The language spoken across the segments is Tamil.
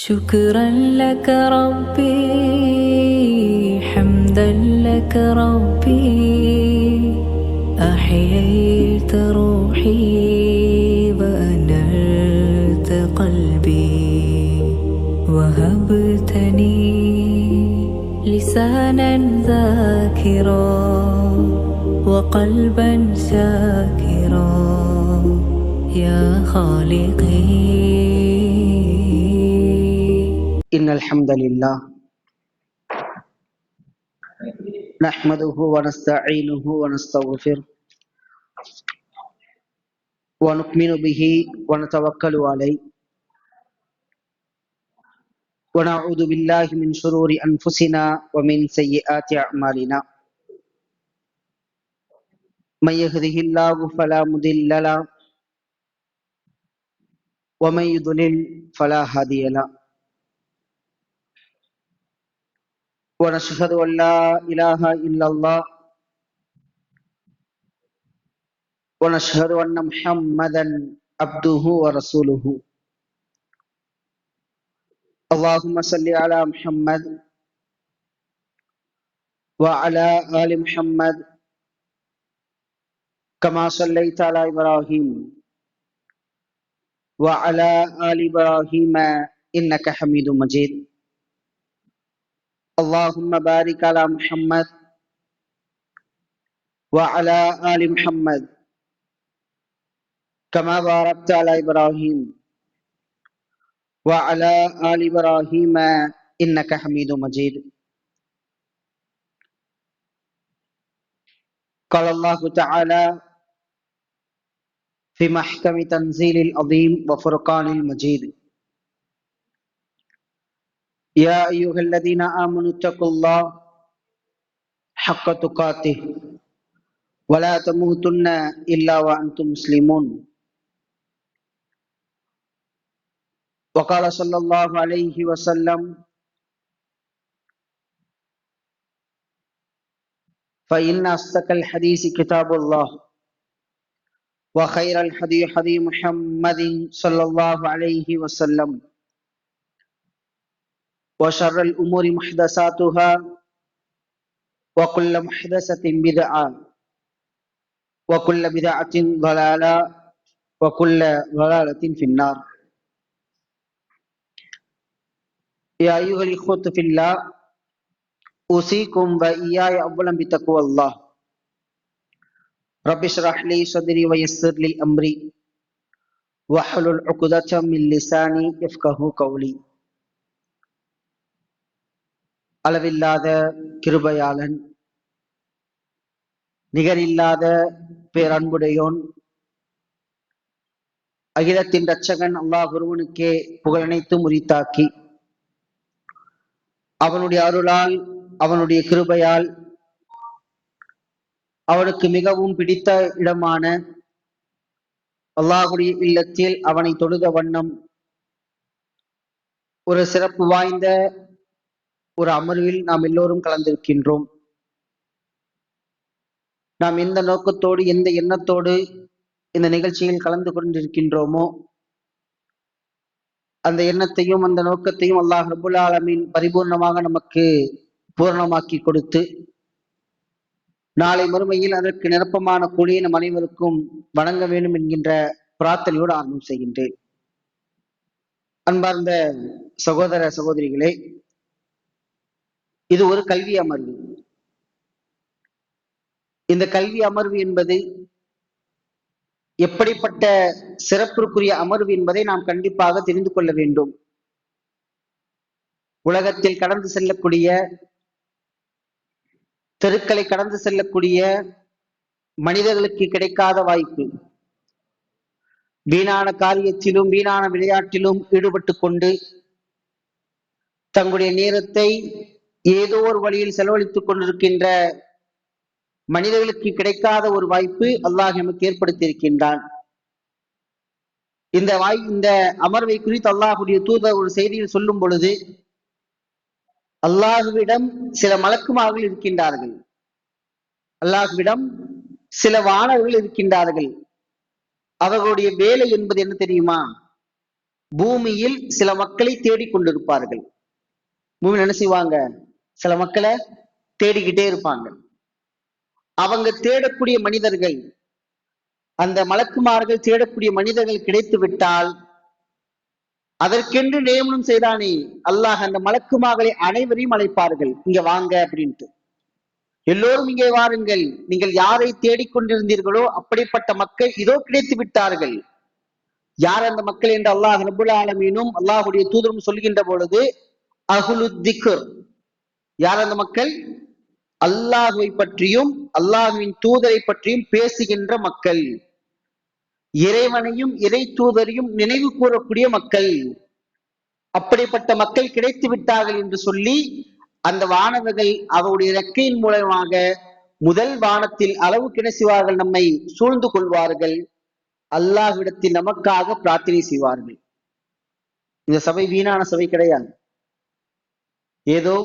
شكرا لك ربي حمدا لك ربي أحييت روحي وأنرت قلبي وهبتني لسانا ذاكرا وقلبا شاكرا يا خالقي. إن الحمد لله نحمده ونستعينه ونستغفره ونؤمن به ونتوكل عليه ونعوذ بالله من شرور أنفسنا ومن سيئات أعمالنا. من يهده الله فلا مضل له ومن يضلل فلا هادي له. ونشهد أن لا إله إلا الله ونشهد أن محمدا عبده ورسوله. اللهم صل على محمد وعلى آل محمد كما صليت على إبراهيم وعلى آل إبراهيم إنك حميد مجيد. اللهم بارك على محمد وعلى آل محمد كما باركت على إبراهيم وعلى آل إبراهيم إنك حميد مجيد. قال الله تعالى في محكم تنزيل العظيم وفرقان المجيد: يا أيها الذين آمنوا اتقوا الله حق تقاته ولا تموتن إلا وأنتم مسلمون. وقال صلى الله عليه وسلم: فإن أصدق الحديث كتاب الله وخير الحديث حديث محمد صلى الله عليه وسلم وشر الأمور محدثاتها وكل محدثة بدعة وكل بدعة ضلالة وكل ضلالة في النار. يا أيها الإخوة في الله أوصيكم وإياي أولا بتقوى الله. رب اشرح لي صدري ويسر لي أمري واحلل عقدة من لساني يفقهوا قولي. அளவில்லாத கிருபையாளன், நிகரில்லாத பேரன்புடையோன், அகிலத்தின் இரட்சகன் அல்லாஹ் ஒருவனுக்கே புகழனைத்தும் உரித்தாக்கி அவனுடைய அருளால் அவனுடைய கிருபையால் அவனுக்கு மிகவும் பிடித்த இடமான அல்லாஹுடைய இல்லத்தில் அவனை தொழுத வண்ணம் ஒரு சிறப்பு வாய்ந்த ஒரு அமர்வில் நாம் எல்லோரும் கலந்திருக்கின்றோம். நாம் எந்த நோக்கத்தோடு எந்த எண்ணத்தோடு இந்த நிகழ்ச்சியில் கலந்து கொண்டிருக்கின்றோமோ அந்த எண்ணத்தையும் அந்த நோக்கத்தையும் அல்லாஹ் ரப்புல் ஆலமீன் பரிபூர்ணமாக நமக்கு பூரணமாக்கி கொடுத்து நாளை மறுமையில் அதற்கு நிரப்பமான கூலியை நம் அனைவருக்கும் வழங்க வேண்டும் என்கின்ற பிரார்த்தனையோடு ஆரம்பம் செய்கின்றேன். அன்பார்ந்த சகோதர சகோதரிகளே, இது ஒரு கல்வி அமர்வு. இந்த கல்வி அமர்வு என்பது எப்படிப்பட்ட சிறப்பிற்குரிய அமர்வு என்பதை நாம் கண்டிப்பாக தெரிந்து கொள்ள வேண்டும். உலகத்தில் கடந்து செல்லக்கூடிய, தெருக்களை கடந்து செல்லக்கூடிய மனிதர்களுக்கு கிடைக்காத வாய்ப்பு. வீணான காரியத்திலும் வீணான விளையாட்டிலும் ஈடுபட்டு கொண்டு தங்களுடைய நேரத்தை ஏதோ ஒரு வழியில் செலவழித்துக் கொண்டிருக்கின்ற மனிதர்களுக்கு கிடைக்காத ஒரு வாய்ப்பு அல்லாஹ் நமக்கு ஏற்படுத்தி இருக்கின்றான். இந்த அமர்வை குறித்து அல்லாஹுடைய தூதர் ஒரு செய்தியில் சொல்லும் பொழுது, அல்லாஹுவிடம் சில மலக்குமார்கள் இருக்கின்றார்கள், அல்லாஹுவிடம் சில வானர்கள் இருக்கின்றார்கள். அவர்களுடைய வேலை என்பது என்ன தெரியுமா? பூமியில் சில மக்களை தேடிக்கொண்டிருப்பார்கள். பூமியில் என்ன செய்வாங்க? சில மக்களை தேடிக்கிட்டே இருப்பாங்க. அவங்க தேடக்கூடிய மனிதர்கள், அந்த மலக்குமார்கள் தேடக்கூடிய மனிதர்கள் கிடைத்து விட்டால், அதற்கென்று நியமனம் செய்தானே அல்லாஹ், அந்த மலக்குமார்களை அனைவரையும் அழைப்பார்கள், இங்க வாங்க அப்படின்ட்டு. எல்லோரும் இங்கே வாருங்கள், நீங்கள் யாரை தேடிக்கொண்டிருந்தீர்களோ அப்படிப்பட்ட மக்கள் இதோ கிடைத்து விட்டார்கள். யார் அந்த மக்கள் என்று அல்லாஹ் ரப்புல் ஆலமீனும் அல்லாஹுடைய தூதரும் சொல்கின்ற பொழுது, அஹ்லுத் திக்ர், யார் அந்த மக்கள்? அல்லாஹுவை பற்றியும் அல்லாஹுவின் தூதரை பற்றியும் பேசுகின்ற மக்கள், இறைவனையும் இறை தூதரையும் நினைவு கூறக்கூடிய மக்கள். அப்படிப்பட்ட மக்கள் கிடைத்து விட்டார்கள் என்று சொல்லி அந்த வானவர்கள் அவருடைய இறக்கையின் மூலமாக முதல் வானத்தில் அளவுக்கு என்ன செய்வார்கள்? நம்மை சூழ்ந்து கொள்வார்கள். அல்லாஹ்விடத்தில் நமக்காக பிரார்த்தனை செய்வார்கள். இந்த சபை வீணான சபை கிடையாது. ஏதோ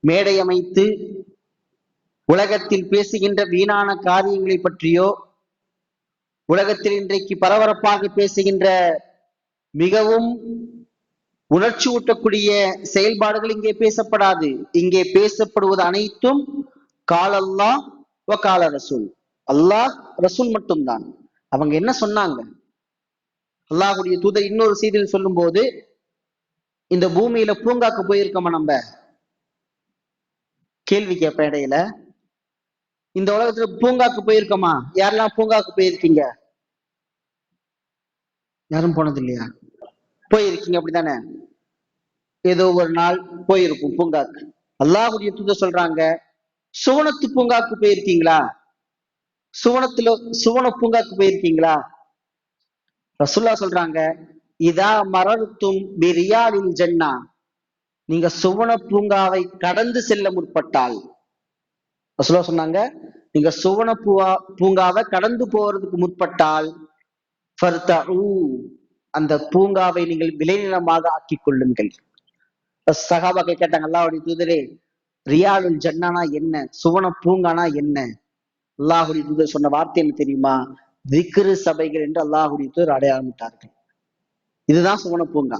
மேடை அமைத்து உலகத்தில் பேசுகின்ற வீணான காரியங்களை பற்றியோ, உலகத்தில் இன்றைக்கு பரபரப்பாக பேசுகின்ற மிகவும் உணர்ச்சி ஊட்டக்கூடிய செயல்பாடுகள் இங்கே பேசப்படாது. இங்கே பேசப்படுவது அனைத்தும் கால் அல்லாஹ் வ கால ரசூல், அல்லாஹ் ரசூல் மட்டும்தான். அவங்க என்ன சொன்னாங்க? அல்லாஹுடைய தூதர் இன்னொரு செய்தியில் சொல்லும் போது, இந்த பூமியில பூங்காக்கு போயிருக்கோமா? நம்ம கேள்வி கேட்ப இடையில, இந்த உலகத்துல பூங்காக்கு போயிருக்கோமா? யாரெல்லாம் பூங்காக்கு போயிருக்கீங்க? யாரும் போனது இல்லையா? போயிருக்கீங்க அப்படித்தானே? ஏதோ ஒரு நாள் போயிருக்கும் பூங்காக்கு. அல்லாஹுடைய தூதர் சொல்றாங்க, சுவனத்து பூங்காக்கு போயிருக்கீங்களா? சுவன பூங்காக்கு போயிருக்கீங்களா? ரசூல்லா சொல்றாங்க, இதா மரத்தும் பிரியாலில் ஜன்னா, நீங்க சுவன பூங்காவை கடந்து செல்ல முற்பட்டால், ரசூல்லா சொன்னாங்க, நீங்க சுவன பூங்காவை கடந்து போறதுக்கு முற்பட்டால், அந்த பூங்காவை நீங்கள் விளைநிலமாக ஆக்கிக் கொள்ளுங்கள். சகாபாக்கள் கேட்டாங்க, அல்லாஹுடைய தூதரே, ரியாலுல் ஜன்னானா என்ன? சுவன பூங்கானா என்ன? அல்லாஹுடைய தூதர் சொன்ன வார்த்தை என்ன தெரியுமா? திக்ரு சபைகள் என்று அல்லாஹுடைய தூதர் அடையாளமிட்டார்கள். இதுதான் சுவன பூங்கா.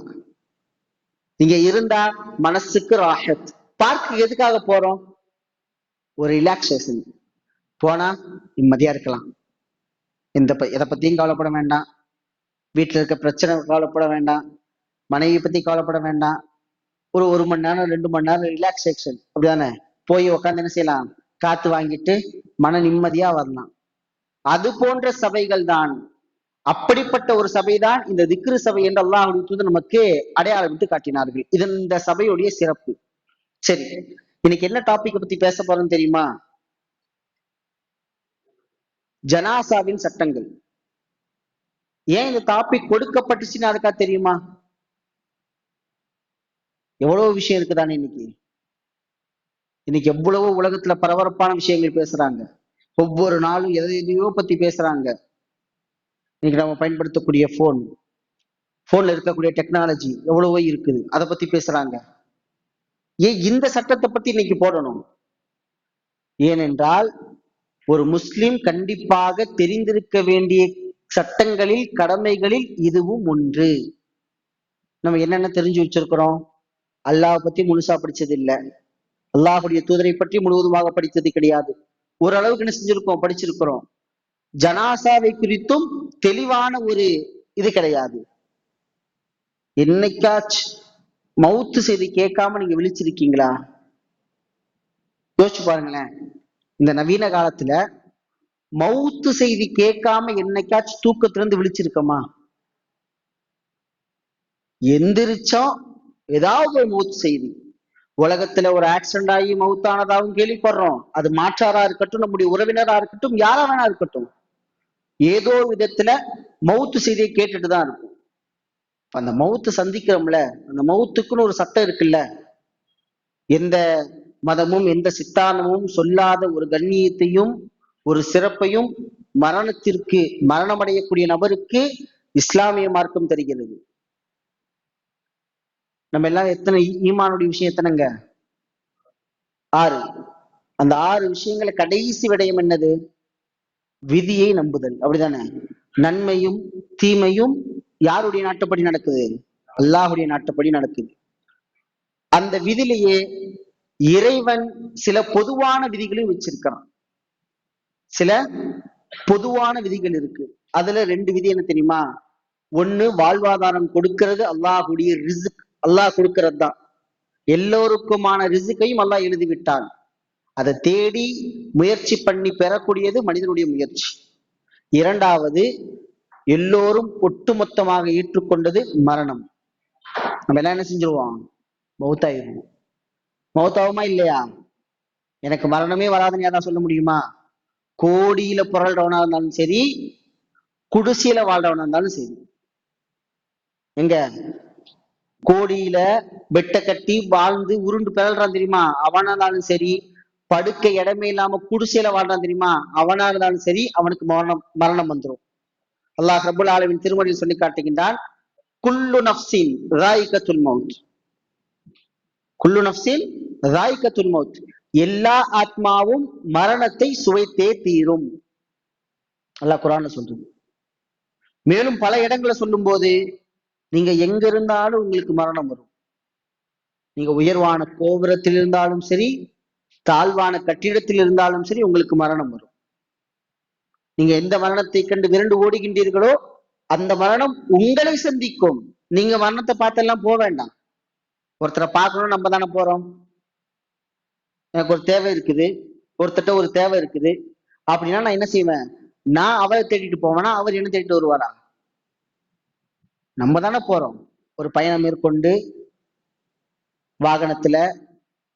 இங்க இருந்தா மனசுக்கு ராஹத். பார்க்கு எதுக்காக போறோம்? ஒரு ரிலாக்ஸேஷன். போனா நிம்மதியா இருக்கலாம், எதை பத்தியும் கவலைப்பட வேண்டாம், வீட்டுல இருக்க பிரச்சனை கவலைப்பட வேண்டாம், மனைவி பத்தி கவலைப்பட வேண்டாம். ஒரு மணி நேரம் 2 மணி நேரம் ரிலாக்ஸேஷன், அப்படிதானே? போய் உட்காந்து என்ன செய்யலாம்? காத்து வாங்கிட்டு மன நிம்மதியா வரலாம். அது போன்ற சபைகள் தான், அப்படிப்பட்ட ஒரு சபைதான் இந்த திக்ரு சபை என்று அல்லாஹ்வுடைய தூதர் நமக்கு அடையாளம் விட்டு காட்டினார்கள். இது இந்த சபையுடைய சிறப்பு. சரி, இன்னைக்கு என்ன டாபிக் பத்தி பேச போறோம் தெரியுமா? ஜனாசாவின் சட்டங்கள். ஏன் இந்த டாபிக் கொடுக்கப்பட்டுச்சுன்னு அதுக்கா தெரியுமா? எவ்வளவு விஷயம் இருக்குதானே இன்னைக்கு எவ்வளவோ உலகத்துல பரபரப்பான விஷயங்கள் பேசுறாங்க. ஒவ்வொரு நாளும் எதையோ பத்தி பேசுறாங்க. இன்னைக்கு நம்ம பயன்படுத்தக்கூடிய போன்ல இருக்கக்கூடிய டெக்னாலஜி எவ்வளவோ இருக்குது, அதை பத்தி பேசுறாங்க. ஏன் இந்த சட்டத்தை பத்தி இன்னைக்கு போடணும்? ஏனென்றால் ஒரு முஸ்லிம் கண்டிப்பாக தெரிந்திருக்க வேண்டிய சட்டங்களில், கடமைகளில் இதுவும் ஒன்று. நம்ம என்னென்ன தெரிஞ்சு வச்சிருக்கிறோம்? அல்லாஹ் பத்தி முழுசா படிச்சது இல்லை, அல்லாஹுடைய தூதரை பற்றி முழுவதுமாக படித்தது கிடையாது. ஓரளவுக்கு என்ன செஞ்சிருக்கோம்? படிச்சிருக்கிறோம். ஜனாசாவை குறித்தும் தெளிவான ஒரு இது கிடையாது. என்னைக்காச்சு மவுத்து செய்தி கேட்காம நீங்க விழிச்சிருக்கீங்களா? யோசிச்சு பாருங்களேன். இந்த நவீன காலத்துல மவுத்து செய்தி கேட்காம என்னைக்காச்சும் தூக்கத்திலிருந்து விழிச்சிருக்கோமா? எந்திரிச்சோம், ஏதாவது ஒரு மவுத்து செய்தி. உலகத்துல ஒரு ஆக்சிடென்ட் ஆகி மவுத்தானதாகவும் கேள்விப்படுறோம். அது மாற்றாரா இருக்கட்டும், நம்முடைய உறவினரா இருக்கட்டும், யாரா வேணா இருக்கட்டும், ஏதோ விதத்துல மவுத்து செய்தியை கேட்டுட்டுதான் இருக்கும். அந்த மவுத்து சந்திக்கிறோம்ல, அந்த மவுத்துக்குன்னு ஒரு சட்டம் இருக்குல்ல. எந்த மதமும் எந்த சித்தாந்தமும் சொல்லாத ஒரு கண்ணியத்தையும் ஒரு சிறப்பையும் மரணமடையக்கூடிய நபருக்கு இஸ்லாமிய மார்க்கம் தருகிறது. நம்ம எல்லாம் எத்தனை ஈமானுடைய விஷயம் எத்தனைங்க? 6. அந்த 6 விஷயங்களை கடைசி விடயம் என்னது? விதியை நம்புதல், அப்படிதானே? நன்மையும் தீமையும் யாருடைய நாட்டுப்படி நடக்குது? அல்லாஹுடைய நாட்டுப்படி நடக்குது. அந்த விதிலேயே இறைவன் சில பொதுவான விதிகளையும் வச்சிருக்கிறான். சில பொதுவான விதிகள் இருக்கு. அதுல 2 விதி என்ன தெரியுமா? ஒண்ணு, வாழ்வாதாரம் கொடுக்கிறது அல்லாஹுடைய ரிஸ்க், அல்லாஹ் கொடுக்கிறது தான். எல்லோருக்குமான ரிஸ்கையும் அல்லாஹ் எழுதி விட்டான். அதை தேடி முயற்சி பண்ணி பெறக்கூடியது மனிதனுடைய முயற்சி. இரண்டாவது, எல்லோரும் ஒட்டுமொத்தமாக ஏற்றுக்கொண்டது மரணம். நம்ம எல்லாம் என்ன செஞ்சிருவோம்? மௌத்தாயிருவோம். மௌத்தாவுமா இல்லையா? எனக்கு மரணமே வராதுன்னு யாரா சொல்ல முடியுமா? கோடியில புரள்றவனா இருந்தாலும் சரி, குடிசையில வாழ்றவனா இருந்தாலும் சரி, எங்க கோடியில வெட்ட கட்டி வாழ்ந்து உருண்டு பிறல்றான் தெரியுமா, அவனா இருந்தாலும் சரி, படுக்க இடமே இல்லாம குடிசையில வாழ்றான் தெரியுமா, அவனா இருந்தாலும் சரி, அவனுக்கு மரணம் மரணம் வந்துடும். அல்லாஹ் ரப்பல் ஆலமீன் திருமறையில் சொல்லி காட்டுகின்றான், குல்லு நஃப்ஸின் ராயிகத்துல் மௌத், குல்லு நஃப்ஸின் ராயிகத்துல் மௌத், எல்லா ஆத்மாவும் மரணத்தை சுவைத்தே தீரும். அல்லாஹ் குர்ஆன்ல சொல்றது. மேலும் பல இடங்களை சொல்லும் போது, நீங்க எங்க இருந்தாலும் உங்களுக்கு மரணம் வரும். நீங்க உயர்வான கோபுரத்தில் இருந்தாலும் சரி, தாழ்வான கட்டிடத்தில் இருந்தாலும் சரி, உங்களுக்கு மரணம் வரும். நீங்க எந்த மரணத்தை கண்டு விரண்டு ஓடுகின்றீர்களோ அந்த மரணம் உங்களை சந்திக்கும். நீங்க மரணத்தை பார்த்தெல்லாம் போக வேண்டாம். ஒருத்தரை பார்க்கணும், நம்ம தானே போறோம். எனக்கு ஒரு தேவை இருக்குது, ஒருத்தட்ட ஒரு தேவை இருக்குது அப்படின்னா நான் என்ன செய்வேன்? நான் அவரை தேடிட்டு போவேனா, அவர் என்ன தேடிட்டு வருவாரா? நம்ம தானே போறோம். ஒரு பயணம் மேற்கொண்டு வாகனத்துல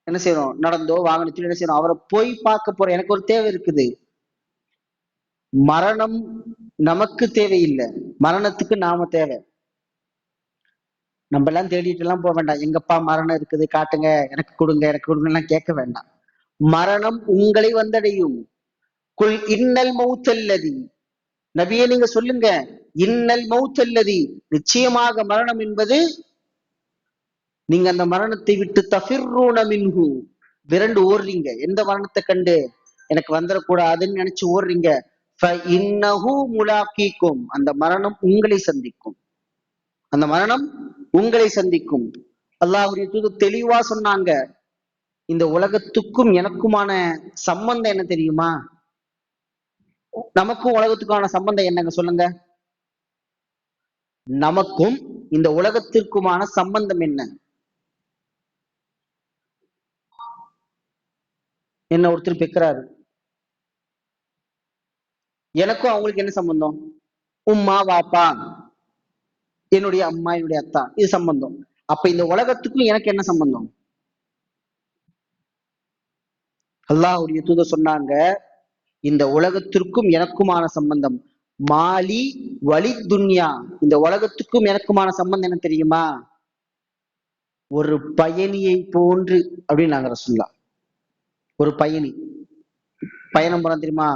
என்ன செய்யறோம்? நடந்தோ வாகனத்துல என்ன செய்யறோம்? அவரை போய் பார்க்க போறோம். எனக்கு ஒரு தேவை இருக்குது. மரணம் நமக்கு தேவையில்லை, மரணத்துக்கு நாம தேவை. நம்ம எல்லாம் தேடிட்டு எல்லாம் போக வேண்டாம். எங்கப்பா மரணம் இருக்குது, காட்டுங்க, எனக்கு கொடுங்க, எனக்கு கொடுங்க எல்லாம் கேட்க வேண்டாம். மரணம் உங்களை வந்தடையும். குல் இன்னல் மௌத்தல்லதி, நபியே நீங்க சொல்லுங்க, இன்னல் மௌத்தல்லதி, நிச்சயமாக மரணம் என்பது, நீங்க அந்த மரணத்தை விட்டு தஃபிர்ரூன மின்ஹு, விரண்டு ஓடுறீங்க. எந்த மரணத்தை கண்டு? எனக்கு வந்துடக்கூடாதுன்னு நினைச்சு ஓடுறீங்க. ஃபஇன்னஹு முலாக்கீக்கும், அந்த மரணம் உங்களை சந்திக்கும். அந்த மரணம் உங்களை சந்திக்கும். அல்லாஹ்வுடைய தூதர் தெளிவா சொன்னாங்க, இந்த உலகத்துக்கும் எனக்குமான சம்பந்தம் என்ன தெரியுமா? நமக்கும் உலகத்துக்கான சம்பந்தம் என்னங்க சொல்லுங்க? நமக்கும் இந்த உலகத்திற்குமான சம்பந்தம் என்ன? என்ன ஒருத்தர் பெக்கிறாரு, எனக்கும் அவங்களுக்கு என்ன சம்பந்தம்? உம்மா வாப்பா, என்னுடைய அம்மா, என்னுடைய அத்தா, இது சம்பந்தம். அப்ப இந்த உலகத்துக்கும் எனக்கு என்ன சம்பந்தம்? அல்லாஹ்வுடைய தூதர் சொன்னாங்க, இந்த உலகத்திற்கும் எனக்குமான சம்பந்தம் மாலி வலி துன்யா, இந்த உலகத்துக்கும் எனக்குமான சம்பந்தம் என்ன தெரியுமா? ஒரு பயணியை போன்று அப்படின்னு நாங்க ரசூலுல்லாஹ். ஒரு பயணி பயணம் போறான் தெரியுமா?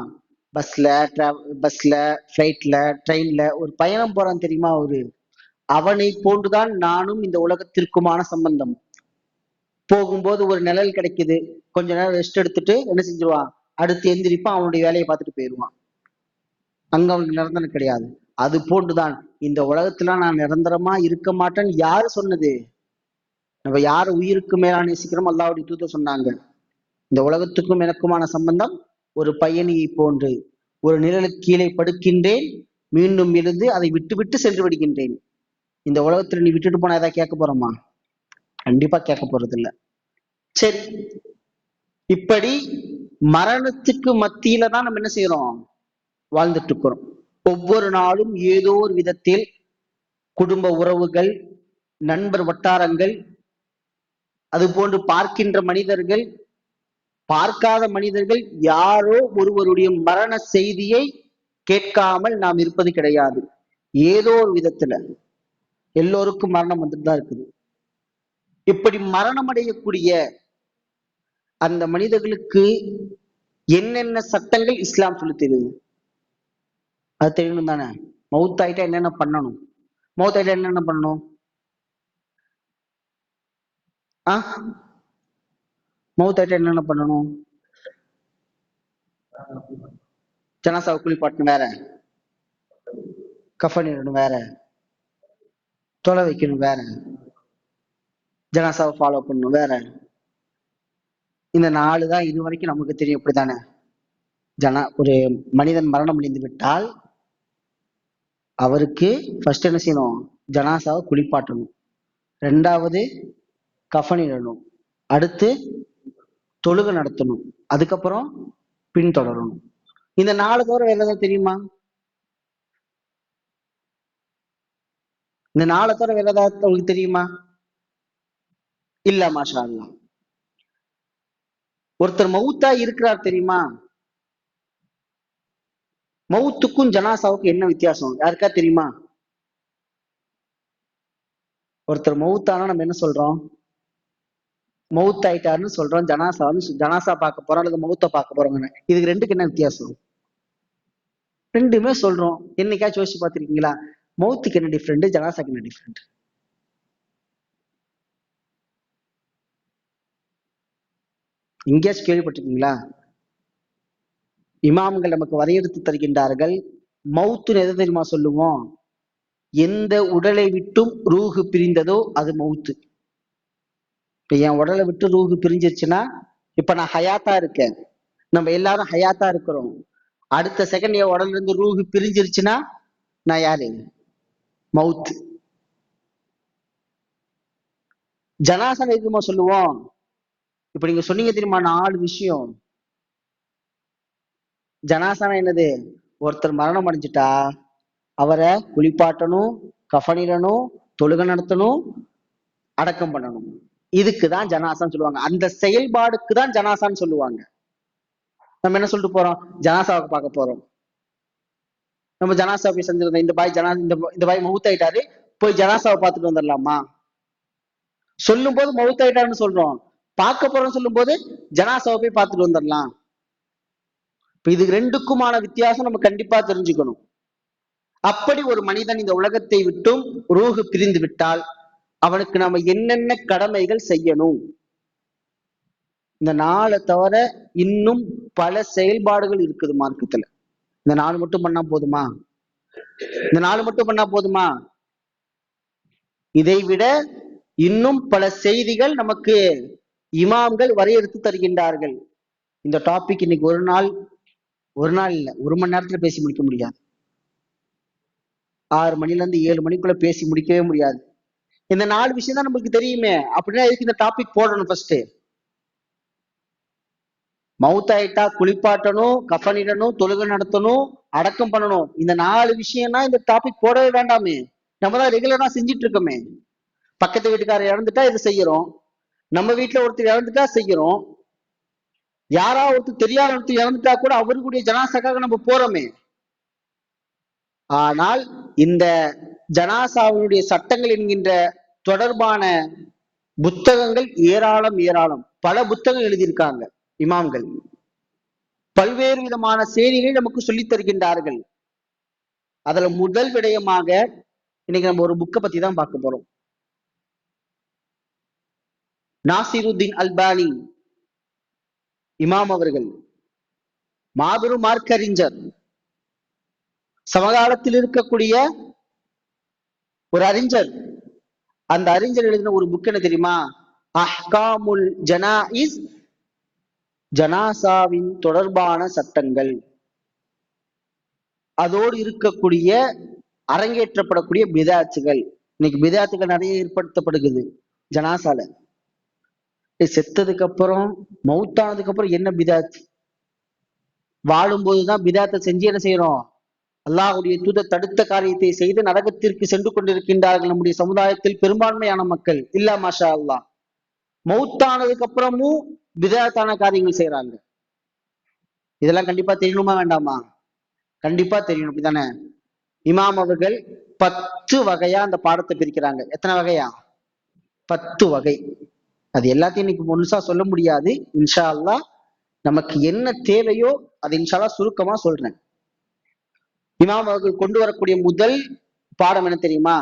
பஸ்ல ஃபிளைட்ல ட்ரெயின்ல ஒரு பயணம் போறான் தெரியுமா? அவனை போன்றுதான் நானும் இந்த உலகத்திற்குமான சம்பந்தம். போகும்போது ஒரு நிழல் கிடைக்குது, கொஞ்ச நேரம் ரெஸ்ட் எடுத்துட்டு என்ன செஞ்சிருவான்? அடுத்து எந்திரிப்பான், அவனுடைய வேலையை பார்த்துட்டு போயிடுவான். அங்க அவனுக்கு நிரந்தரம் கிடையாது. அது போன்றுதான் இந்த உலகத்துல நான் நிரந்தரமா இருக்க மாட்டேன்னு யாரு சொன்னது? நம்ம யாரு உயிருக்கு மேலா நேசிக்கிறோம்? அல்லாஹ்வுடைய தூதர் சொன்னாங்க, இந்த உலகத்துக்கும் எனக்குமான சம்பந்தம் ஒரு பயணியை போன்று. ஒரு நிழலுக்கு கீழே படுக்கின்றேன், மீண்டும் எழுந்து அதை விட்டு விட்டு சென்று விடுகின்றேன். இந்த உலகத்துல நீ விட்டுட்டு போனா ஏதாவது கேட்க போறோமா? கண்டிப்பா கேட்க போறது இல்ல. சரி, இப்படி மரணத்துக்கு மத்தியில தான் நம்ம என்ன செய்யறோம்? வாழ்ந்துட்டு இருக்கிறோம். ஒவ்வொரு நாளும் ஏதோ ஒரு விதத்தில் குடும்ப உறவுகள், நண்பர் வட்டாரங்கள், அது போன்று பார்க்கின்ற மனிதர்கள், பார்க்காத மனிதர்கள், யாரோ ஒருவருடைய மரண செய்தியை கேட்காமல் நாம் இருப்பது கிடையாது. ஏதோ ஒரு விதத்துல எல்லோருக்கும் மரணம் வந்துட்டு தான் இருக்குது. இப்படி மரணம் அடையக்கூடிய அந்த மனிதர்களுக்கு என்னென்ன சட்டங்கள் இஸ்லாம் சொல்லி தெரியுது? அது தெரியணும் தானே? மவுத்தாயிட்டா என்னென்ன பண்ணணும்? மவுத்தாயிட்டா என்னென்ன பண்ணணும்? மவுத்தாயிட்டா என்னென்ன பண்ணணும்? ஜனாசாவை குளிப்பாட்டணும் வேற, கஃனிடணும் வேற, தொலை வைக்கணும் வேற, ஜனாசாவை ஃபாலோ பண்ணணும் வேற. இந்த 4 தான் இது வரைக்கும் நமக்கு தெரியும். இப்படித்தானே? ஒரு மனிதன் மரணம் அடைந்து விட்டால் அவருக்கு ஃபர்ஸ்ட் என்ன செய்யணும்? ஜனாசாவை குளிப்பாட்டணும், 2வது கஃனிடணும், அடுத்து தொழுகை நடத்தணும், அதுக்கப்புறம் பின்தொடரணும். இந்த 4 தவிர வேற ஏதாவது தெரியுமா? இந்த 4 தவிர வேற ஏதாவது உங்களுக்கு தெரியுமா? இல்ல, மாஷா அல்லாஹ். ஒருத்தர் மௌத்தா இருக்கிறார் தெரியுமா? மௌத்துக்கும் ஜனாசாவுக்கும் என்ன வித்தியாசம் யாருக்கா தெரியுமா? ஒருத்தர் மௌத்தானா நம்ம என்ன சொல்றோம்? மௌத் ஆயிட்டாருன்னு சொல்றோம். ஜனாசா பார்க்க போறோம் அல்லது மௌத்த பார்க்க போறோம்னு. இதுக்கு 2க்கு என்ன வித்தியாசம்? 2மே சொல்றோம். என்னைக்காச்சும் யோசிச்சு பார்த்திருக்கீங்களா? மௌத்துக்கு என்ன டிஃப்ரெண்ட், ஜனாசாக்கு என்ன டிஃப்ரெண்ட்? எங்கேயாச்சும் கேள்விப்பட்டிருக்கீங்களா? இமாம்கள் நமக்கு வரையறுத்து தருகின்றார்கள். மௌத்துன்னு எதை தெரியுமா சொல்லுவோம்? எந்த உடலை விட்டும் ரூஹு பிரிந்ததோ அது மௌத்து. இப்ப என் உடலை விட்டு ரூஹு பிரிஞ்சிருச்சுன்னா, இப்ப நான் ஹயாத்தா இருக்கேன், நம்ம எல்லாரும் ஹயாத்தா இருக்கிறோம். அடுத்த செகண்ட் என் உடல்ல இருந்து ரூஹு பிரிஞ்சிருச்சுன்னா நான் யாரு? மவுத். ஜனாசா எதுமா சொல்லுவோம்? இப்ப நீங்க சொன்னீங்க தெரியுமா 4 விஷயம். ஜனாசானா என்னது? ஒருத்தர் மரணம் அடைஞ்சிட்டா அவரை குளிப்பாட்டணும், கஃனிடணும், தொழுகை நடத்தணும், அடக்கம் பண்ணணும். இதுக்குதான் ஜனாசான்னு சொல்லுவாங்க. அந்த செயல்பாடுக்கு தான் ஜனாசான்னு சொல்லுவாங்க. நம்ம என்ன சொல்லிட்டு போறோம்? ஜனாசாவுக்கு பார்க்க போறோம். நம்ம ஜனாசா போய் செஞ்சிருந்தோம், இந்த பாய் மவுத் ஆயிட்டாரு, போய் ஜனாசாவை பார்த்துட்டு வந்துடலாமா? சொல்லும் போது மவுத் ஆயிட்டாருன்னு சொல்றோம், பார்க்க போறோம்னு சொல்லும் போது ஜனாசாவை போய் பார்த்துட்டு வந்துடலாம். இப்ப இது 2க்குமான வித்தியாசம் நம்ம கண்டிப்பா தெரிஞ்சுக்கணும். அப்படி ஒரு மனிதன் இந்த உலகத்தை விட்டும் ரூஹு பிரிந்து விட்டால் அவனுக்கு நாம என்னென்ன கடமைகள் செய்யணும்? இந்த 4 தவிர இன்னும் பல செயல்பாடுகள் இருக்குது மார்க்கத்துல. இந்த 4 மட்டும் பண்ணா போதுமா? இந்த 4 மட்டும் பண்ணா போதுமா? இதை விட இன்னும் பல செய்திகள் நமக்கு இமாம்கள் வரையறுத்து தருகின்றார்கள். இந்த டாபிக் இன்னைக்கு ஒரு நாள் இல்ல, 1 மணி நேரத்துல பேசி முடிக்க முடியாது. 6 மணில இருந்து 7 மணிக்குள்ள பேசி முடிக்கவே முடியாது. இந்த 4 விஷயம் தான் நமக்கு தெரியுமே. அப்படின்னா எதுக்கு இந்த டாபிக் போடணும்? ஃபர்ஸ்ட் மவுத் ஆயிட்டா குளிப்பாட்டணும், கஃனிடணும், தொழுகை நடத்தணும், அடக்கம் பண்ணணும். இந்த 4 விஷயம்னா இந்த டாபிக் போடவே வேண்டாமே. நம்ம தான் ரெகுலரா செஞ்சிட்டு இருக்கோமே. பக்கத்து வீட்டுக்காரர் இறந்துட்டா இதை செய்யறோம், நம்ம வீட்டுல ஒருத்தர் இறந்துட்டா செய்யறோம், யாராவது ஒருத்தர் தெரியாத ஒருத்தர் இறந்துட்டா கூட அவருக்குடைய ஜனாசாக்காக நம்ம போறோமே. ஆனால் இந்த ஜனாசாவுடைய சட்டங்கள் என்கின்ற தொடர்பான புத்தகங்கள் ஏராளம். பல புத்தகம் எழுதியிருக்காங்க இமாம்கள். பல்வேறு விதமான செய்திகளை நமக்கு சொல்லித் தருகின்றார்கள். அதுல முதல் விடயமாக இன்னைக்கு நம்ம ஒரு புக்கை பத்தி தான் பார்க்க போறோம். நாசிருத்தீன் அல்பானி இமாம் அவர்கள் மாபெரும் மார்க்கறிஞர், சமகாலத்தில் இருக்கக்கூடிய ஒரு அறிஞர். அந்த அறிஞர் எழுதின ஒரு புக் என்ன தெரியுமா? அஹ்காமுல் ஜனாயிஸ், ஜனாசாவின் தொடர்பான சட்டங்கள், அதோடு இருக்கக்கூடிய அரங்கேற்றப்படக்கூடிய பிதாத்துகள். இன்னைக்கு பிதாத்துகள் நிறைய ஏற்படுத்தப்படுகிறது ஜனாசால. செத்ததுக்கு அப்புறம், மௌத்தானதுக்கு அப்புறம் என்ன பிதாத்? வாழும் போதுதான் பிதாத்தை செஞ்சு என்ன செய்யறோம்? அல்லாஹ்வுடைய தூதர் தடுத்த காரியத்தை செய்து நரகத்திற்கு சென்று கொண்டிருக்கின்றார்கள் நம்முடைய சமுதாயத்தில் பெரும்பான்மையான மக்கள். இல்லா மாஷா அல்லாஹ். மௌத்தானதுக்கு அப்புறமும் பிதாத்தான காரியங்கள் செய்யறாங்க. இதெல்லாம் கண்டிப்பா தெரியணுமா வேண்டாமா? கண்டிப்பா தெரியணும். அப்படித்தானே? இமாம் அவர்கள் 10 வகையா அந்த பாடத்தை பிரிக்கிறாங்க. எத்தனை வகையா? 10 வகை. அது எல்லாத்தையும் இன்னைக்கு முழுசா சொல்ல முடியாது. இன்ஷா அல்லாஹ் நமக்கு என்ன தேவையோ அதை இன்ஷா அல்லாஹ் சுருக்கமா சொல்றேன். இமாம் அவர்கள் கொண்டு வரக்கூடிய முதல் பாடம் என்ன தெரியுமா?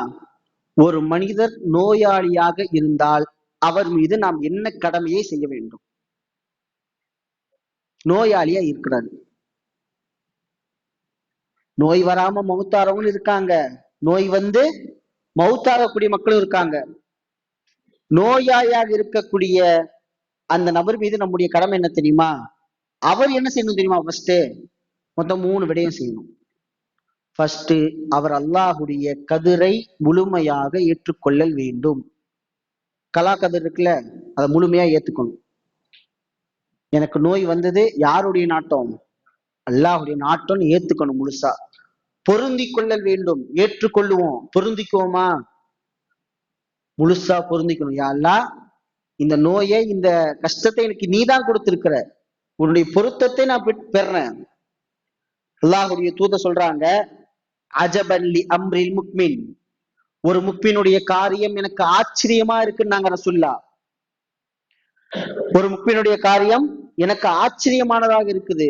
ஒரு மனிதர் நோயாளியாக இருந்தால் அவர் மீது நாம் என்ன கடமையை செய்ய வேண்டும்? நோயாளியா இருக்கிறாரு, நோய் வராம மௌத்தாரவங்க இருக்காங்க, நோய் வந்து மௌத்தாகக்கூடிய மக்களும் இருக்காங்க. நோயாளியாக இருக்கக்கூடிய அந்த நபர் மீது நம்முடைய கடமை என்ன தெரியுமா? அவர் என்ன செய்யணும் தெரியுமா? மொத்தம் 3 விடயம் செய்யணும். ஃபர்ஸ்ட், அவர் அல்லாஹுடைய கதிரை முழுமையாக ஏற்றுக்கொள்ளல் வேண்டும். கலா கதிர் இருக்குல்ல, அதை முழுமையா ஏத்துக்கணும். எனக்கு நோய் வந்தது, யாருடைய நாட்டம்? அல்லாஹுடைய நாட்டம் ஏத்துக்கணும் முழுசா. பொருந்தி கொள்ளல் வேண்டும். ஏற்றுக்கொள்ளுவோம், பொருந்திக்குவோமா? முழுசா பொருந்திக்கணும். யா அல்லாஹ், இந்த நோயை, இந்த கஷ்டத்தை எனக்கு நீதான் கொடுத்திருக்கிற, உன்னுடைய பொருத்தத்தை நான் பெறேன். அல்லாஹுடைய தூத சொல்றாங்க, அஜபன் லி அம்ரில் முக்மின், ஒரு முக்மினுடைய காரியம் எனக்கு ஆச்சரியமா இருக்குன்னாங்க ரசூலுல்லாஹ். ஒரு முக்மினுடைய காரியம் எனக்கு ஆச்சரியமானதாக இருக்குது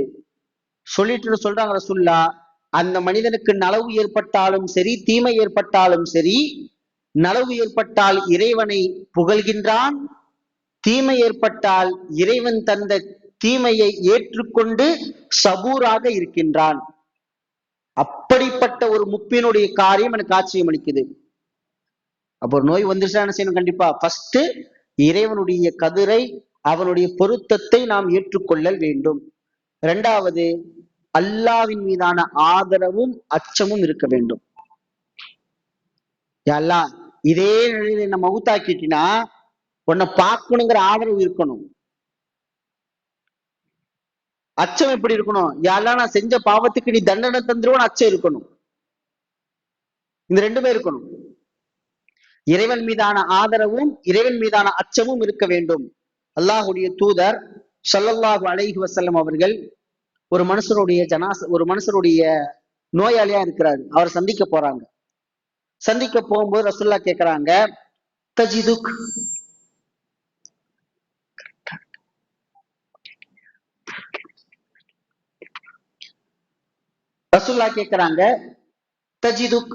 சொல்லிட்டு சொல்றாங்க ரசூலுல்லாஹ், அந்த மனிதனுக்கு நலவு ஏற்பட்டாலும் சரி, தீமை ஏற்பட்டாலும் சரி, நலவு ஏற்பட்டால் இறைவனை புகழ்கின்றான், தீமை ஏற்பட்டால் இறைவன் தந்த தீமையை ஏற்றுக்கொண்டு சபூராக இருக்கின்றான். அப்படிப்பட்ட ஒரு முக்மினுடைய காரியம் எனக்கு ஆச்சரியம் அளிக்குது. அப்போ ஒரு நோய் வந்துருச்சா என்ன செய்யணும்? கண்டிப்பா ஃபர்ஸ்ட் இறைவனுடைய கதிரை, அவனுடைய பொருத்தத்தை நாம் ஏற்றுக்கொள்ளல் வேண்டும். இரண்டாவது, அல்லாவின் மீதான ஆதரவும் அச்சமும் இருக்க வேண்டும். அல்லாஹ், இதே நிலையில என்ன மவுத்தாக்கிட்டினா உன்னை பார்க்கணுங்கிற ஆதரவு இருக்கணும். அச்சம் எப்படி இருக்கணும்? யாரெல்லாம் நான் செஞ்ச பாவத்துக்கு நீ தண்டனை தந்துருவோன்னு அச்சம் இருக்கணும். இந்த ரெண்டுமே இருக்கணும். இறைவன் மீதான ஆதரவும் இறைவன் மீதான அச்சமும் இருக்க வேண்டும். அல்லாஹுடைய தூதர் ஸல்லல்லாஹு அலைஹி வஸல்லம் அவர்கள் ஒரு மனுஷருடைய நோயாளியா இருக்கிறாரு. அவர் சந்திக்க போறாங்க. சந்திக்க போகும்போது ரசூலுல்லாஹ் கேட்கிறாங்க, தஜிதுக், ரசூலுல்லாஹ் கேட்கிறாங்க, தஜிதுக்,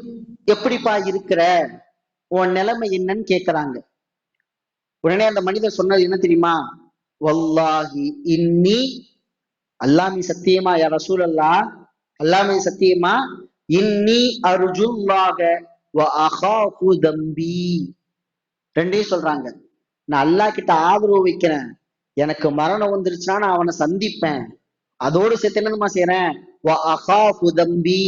எப்படிப்பா இருக்கிற, உன் நிலைமை என்னன்னு கேட்கிறாங்க. உடனே அந்த மனிதர் சொன்னது என்ன தெரியுமா? வல்லாஹி இன்னி, அல்லாஹ்மீ சத்தியமா, யா ரசூலல்லாஹ், அல்லாஹ்மீ சத்தியமா, இன்னி அர்ஜுல்லாஹ வ அகாஃபு தம்பி. ரெண்டையும் சொல்றாங்க. நான் அல்லாஹ் கிட்ட ஆதரவு வைக்கிறேன். எனக்கு மரணம் வந்துருச்சுன்னா நான் அவனை சந்திப்பேன். அதோடு சேர்த்து என்னமா செய்யறேன்? வ அகாஃபு தம்பி,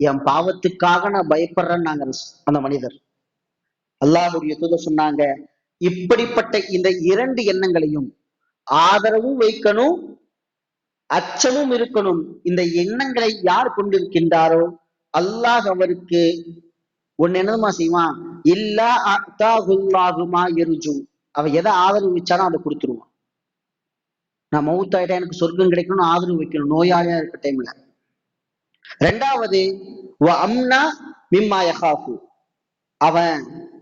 என் பாவத்துக்காக நான் பயப்படுறேன்னாங்க அந்த மனிதர். அல்லாஹுடைய தூதர் சொன்னாங்க, இப்படிப்பட்ட இந்த 2 எண்ணங்களையும், ஆதரவும் வைக்கணும், அச்சமும் இருக்கணும். இந்த எண்ணங்களை யார் கொண்டிருக்கின்றாரோ அல்லாஹ் அவருக்கு ஒன்னு என்னமா செய்வான்? இல்லா அத்தாஹுல்லாஹுமா யர்ஜு, அவ எதை ஆதரவு வச்சாலும் அதை கொடுத்துருவான். நான் மௌத்தாயிட்டா எனக்கு சொர்க்கம் கிடைக்கணும்னு ஆதரவு வைக்கணும், நோயாளியா இருக்க டைம்ல. ரெண்டாவது, வ அம்னா மிம்மா யகாஃபு, அவன்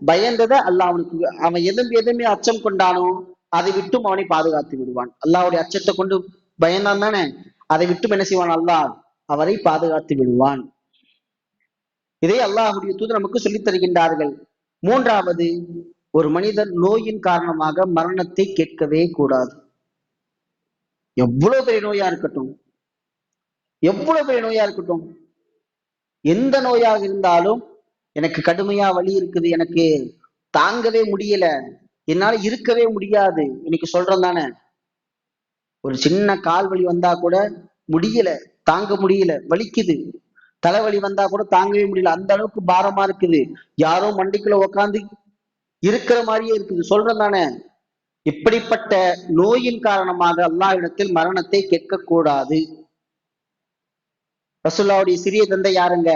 பயந்ததை அல்லாஹ் அவனுக்கு, அவன் எதுவுமே அச்சம் கொண்டானோ அதை விட்டும் அவனை பாதுகாத்து விடுவான். அல்லாஹ்வுடைய அச்சத்தை கொண்டு பயந்தான் தானே, அதை விட்டும் என்ன செய்வான்? அல்லாஹ் அவரை பாதுகாத்து விடுவான். இதை அல்லாஹ்வுடைய தூதர் நமக்கு சொல்லித் தருகின்றார்கள். மூன்றாவது, ஒரு மனிதர் நோயின் காரணமாக மரணத்தை கேட்கவே கூடாது. எவ்வளவு பெரிய நோயா இருக்கட்டும், எவ்வளவு பெரிய நோயா இருக்கட்டும், எந்த நோயாக இருந்தாலும், எனக்கு கடுமையா வலி இருக்குது, எனக்கு தாங்கவே முடியல, என்னால இருக்கவே முடியாது, இன்னைக்கு சொல்றோம் தானே. ஒரு சின்ன கால் வலி வந்தா கூட முடியல, தாங்க முடியல, வலிக்குது. தலைவலி வந்தா கூட தாங்கவே முடியல, அந்த அளவுக்கு பாரமா இருக்குது, யாரோ மண்டிக்குள்ள உக்காந்து இருக்கிற மாதிரியே இருக்குது, சொல்றோம் தானே. இப்படிப்பட்ட நோயின் காரணமாக அல்லாஹ்விடத்தில் மரணத்தை கேட்க கூடாது. ரசூலுல்லாஹ்வுடைய சிறிய தந்தை யாருங்க?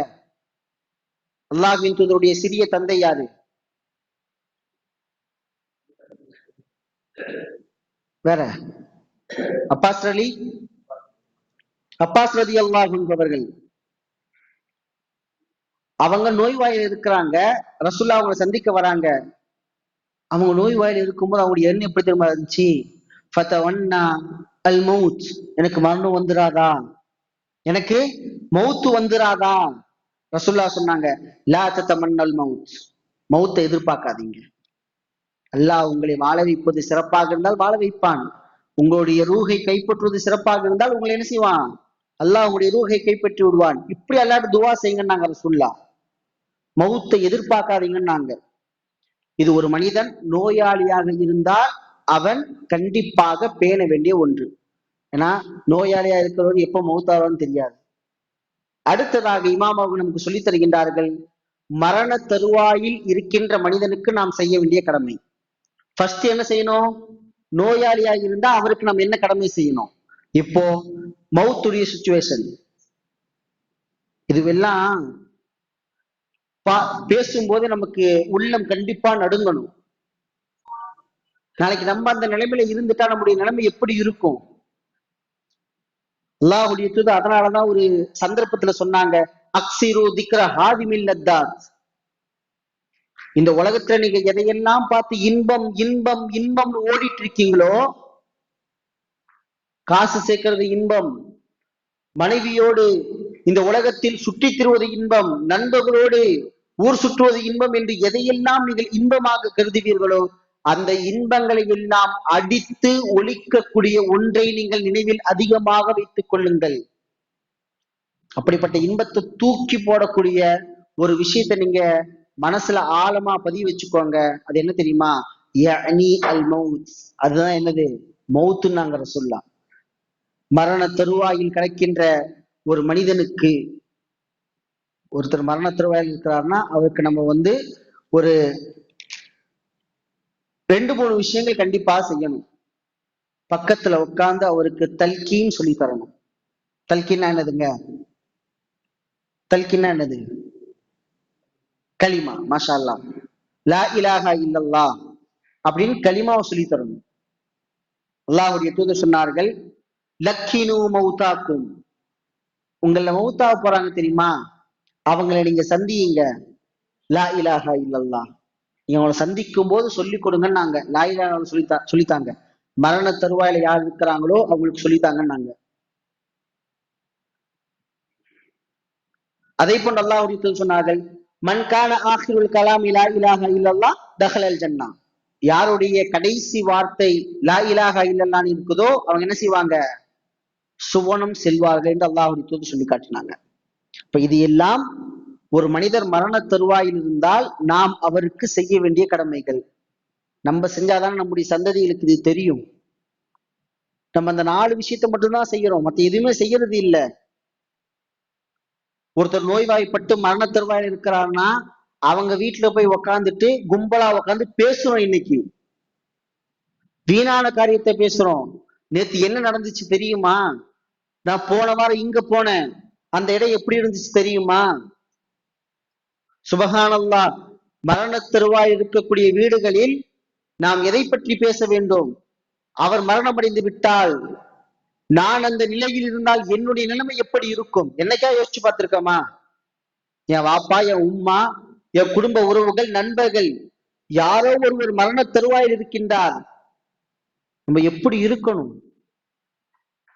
அல்லாஹ்வின் தூதருடைய சிறிய தந்தை யாரு? வேற அப்பாஸ் ரலியல்லாஹு அன்ஹு அவர்கள். அவங்க நோய்வாயில் இருக்கிறாங்க. ரசூலுல்லாஹ் அவங்களை சந்திக்க வராங்க. அவங்க நோய்வாயில் இருக்கும்போது அவங்களுடைய எண்ணம் எப்படி தெரியுமா இருந்துச்சு? ஃபதவன்னா அல் மௌத், எனக்கு மரணம் வந்துராதா, எனக்கு மௌத்து வந்துராதா. ரசூலுல்லாஹ் சொன்னாங்க, லா ததமன்னல் மௌத், மௌத்தை எதிர்பார்க்காதீங்க. அல்லாஹ் உங்களை வாழ வைப்பது சிறப்பாக இருந்தால் வாழ வைப்பான். உங்களுடைய ரூஹை கைப்பற்றுவது சிறப்பாக இருந்தால் உங்களை என்ன செய்வான்? அல்லாஹ் உங்களுடைய ரூஹை கைப்பற்றி விடுவான். இப்படி அல்லாஹ்ட்ட துவா செய்யுங்கன்னாங்க ரசூலுல்லாஹ். மௌத்தை எதிர்பார்க்காதீங்கன்னாங்க. இது ஒரு மனிதன் நோயாளியாக இருந்தால் அவன் கண்டிப்பாக பேண வேண்டிய ஒன்று. ஏன்னா நோயாளியா இருக்கிறவர் எப்ப மௌத்தாவான்னு தெரியாது. அடுத்ததாக இமாம் அவர்கள் நமக்கு சொல்லித் தருகின்றார்கள், மரண தருவாயில் இருக்கின்ற மனிதனுக்கு நாம் செய்ய வேண்டிய கடமை. ஃபர்ஸ்ட் என்ன செய்யணும்? நோயாளியா இருந்தா அவருக்கு நம்ம என்ன கடமை செய்யணும்? இப்போ மௌத்துடைய சுச்சுவேஷன், இதுவெல்லாம் பேசும்போது நமக்கு உள்ளம் கண்டிப்பா நடுங்கணும். நாளைக்கு நம்ம அந்த நிலைமையில இருந்துட்டா நம்முடைய நிலைமை எப்படி இருக்கும்? அல்லாஹ்வுடைய தூதர் அதனாலதான் ஒரு சந்தர்ப்பத்துல சொன்னாங்க, அக்ஸிரு திக்ர ஹாதிமில் லத்தாத். இந்த உலகத்துல நீங்க எதையெல்லாம் பார்த்து இன்பம் இன்பம் இன்பம்னு ஓடிட்டு இருக்கீங்களோ, காசு சேர்க்கிறது இன்பம், மனைவியோடு இந்த உலகத்தில் சுற்றித் திரிவது இன்பம், நண்பர்களோடு ஊர் சுற்றுவது இன்பம் என்று எதையெல்லாம் நீங்கள் இன்பமாக கருதுவீர்களோ அந்த இன்பங்களை எல்லாம் அடித்து ஒழிக்கக்கூடிய ஒன்றை நீங்கள் நினைவில் அதிகமாக வைத்துக் கொள்ளுங்கள். அப்படிப்பட்ட இன்பத்தை தூக்கி போடக்கூடிய ஒரு விஷயத்தை நீங்க மனசுல ஆழமா பதிவு வச்சுக்கோங்க. அது என்ன தெரியுமா? அல் மவுத். அதுதான் என்னது? மௌத்துன்னாங்கிற சொல்லலாம். மரண தருவாயில் கிடக்கின்ற ஒரு மனிதனுக்கு, ஒருத்தர் மரண தருவாயில் இருக்கிறாருன்னா அவருக்கு நம்ம ஒரு 2-3 விஷயங்கள் கண்டிப்பா செய்யணும். பக்கத்துல உட்கார்ந்து அவருக்கு தல்கீன் சொல்லி தரணும். தல்கீன்னா என்னதுங்க? தல்கீன்னா என்னது? கலிமா. மாஷா அல்லாஹ், லா இலாஹா இல்லல்லாஹ் அப்படின்னு கலிமாவை சொல்லி தரணும். அல்லாஹ்வுடைய தூதர் சொன்னார்கள், லக்கினு மௌதாக்கும். உங்கள மௌத்தா போறாங்க தெரியுமா, அவங்களை நீங்க சந்தியுங்க, லா இலாஹா இல்லல்லாஹ். நீங்க அவங்களை சந்திக்கும் போது சொல்லிக் கொடுங்கன்னாங்க. லா இலாஹா சொல்லித்தாங்க. மரண தருவாயில யார் இருக்கிறாங்களோ அவங்களுக்கு சொல்லித்தாங்கன்னாங்க. அதை போன்று அல்லாஹ்வுடைய தூதர் சொன்னார்கள், மன்கான ஆஹிருல் கலாம் லா இலாஹா இல்லல்லாஹ் தஹலல் ஜன்னா. யாருடைய கடைசி வார்த்தை லா இலாஹா இல்லல்லாஹ்னு இருக்குதோ அவங்க என்ன செய்வாங்க? சுவனம் செல்வார்கள் என்று அல்லாஹ்வுடைய தூதர் சொல்லி காட்டினாங்க. இப்ப இது எல்லாம் ஒரு மனிதர் மரண தருவாயில் இருந்தால் நாம் அவருக்கு செய்ய வேண்டிய கடமைகள். நம்ம செஞ்சாதான் நம்முடைய சந்ததிகளுக்கு இது தெரியும். நம்ம அந்த 4 விஷயத்த மட்டும்தான் செய்யறோம், மத்த எதுவுமே செய்யறது இல்லை. ஒருத்தர் நோய்வாய்ப்பட்டு மரண தருவாயில் இருக்கிறார்னா அவங்க வீட்டுல போய் உக்காந்துட்டு கும்பலா உக்காந்து பேசுறோம். இன்னைக்கு வீணான காரியத்தை பேசுறோம். நேத்து என்ன நடந்துச்சு தெரியுமா? நான் போன வாரம் இங்க போனேன், அந்த இடம் எப்படி இருந்துச்சு தெரியுமா? சுபஹானல்லாஹ். மரண தருவாய் இருக்கக்கூடிய வீடுகளில் நாம் எதை பற்றி பேச வேண்டும்? அவர் மரணம் அடைந்து விட்டால் நான் அந்த நிலையில் இருந்தால் என்னுடைய நிலைமை எப்படி இருக்கும்? என்னைக்கா யோசிச்சு பார்த்திருக்கோமா? என் வாப்பா, என் உம்மா, என் குடும்ப உறவுகள், நண்பர்கள், யாரோ ஒருவர் மரண தருவாயில் இருக்கின்றார், நம்ம எப்படி இருக்கணும்?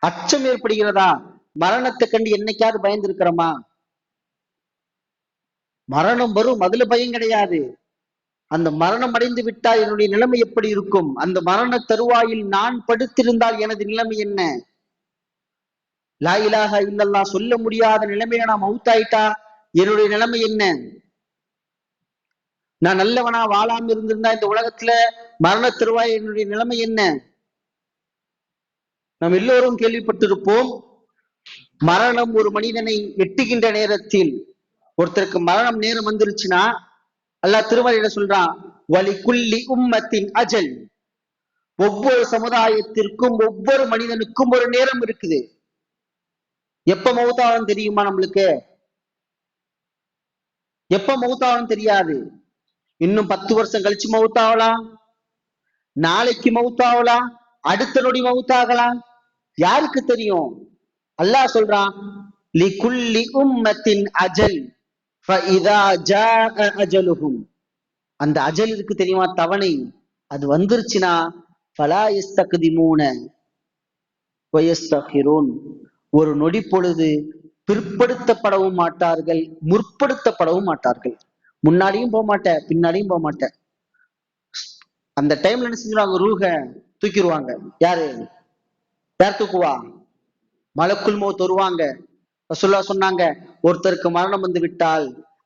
அச்சம் ஏற்படுகிறதா? மரணத்தை கண்டு என்னைக்காவது பயந்து இருக்கிறோமா? மரணம் வரும், அதுல பயம் கிடையாது. அந்த மரணம் அடைந்து விட்டால் என்னுடைய நிலைமை எப்படி இருக்கும்? அந்த மரண தருவாயில் நான் படுத்திருந்தால் எனது நிலைமை என்ன? லா இலாஹா இல்லல்லாஹ் சொல்ல முடியாத நிலைமையில நான் மௌத்தாயிட்டா என்னுடைய நிலைமை என்ன? நான் நல்லவனா வாழாம இருந்திருந்தா இந்த உலகத்துல மரண தருவாய் என்னுடைய நிலைமை என்ன? நாம் எல்லோரும் கேள்விப்பட்டிருப்போம், மரணம் ஒரு மனிதனை எட்டுகின்ற நேரத்தில், ஒருத்தருக்கு மரணம் நேரம் வந்துருச்சுன்னா அல்லாஹ் திருமறையில சொல்றான், வலி குல்லி உம்மத்தின் அஜல். ஒவ்வொரு சமுதாயத்திற்கும் ஒவ்வொரு மனிதனுக்கும் ஒரு நேரம் இருக்குது. எப்ப மௌத்தாவும் தெரியுமா? நம்மளுக்கு எப்ப மௌத்தாவும் தெரியாது. இன்னும் 10 வருஷம் கழிச்சு மௌத்தாகலாம், நாளைக்கு மௌத்தாகலாம், அடுத்த நொடி மௌத்தாகலாம், யாருக்கு தெரியும்? அல்லாஹ் சொல்றான், லிகுல்லி உம்மத்தின் அஜல் ஃபஇதா ஜாஅ அஜலுஹும். அந்த அஜல் இருக்கு தெரியுமா, தவணை, அது வந்துருச்சுன்னா ஃபலா யஸ்தக்திமூன வ யஸ்தகிரூன். ஒரு நொடி பொழுது பிற்படுத்தப்படவும் மாட்டார்கள், முற்படுத்தப்படவும் மாட்டார்கள். முன்னாடியும் போக மாட்டேன், பின்னாடியும் போக மாட்டேன். அந்த டைம்ல என்ன செஞ்சிருவாங்க? ரூஹ தூக்கிடுவாங்க. யாரு? யார் தூக்குவா? மலக்குல் மௌத் வருவாங்க. ரசூலுல்லாஹ் சொன்னாங்க, ஒருத்தருக்கு மரணம் வந்து விட்டால்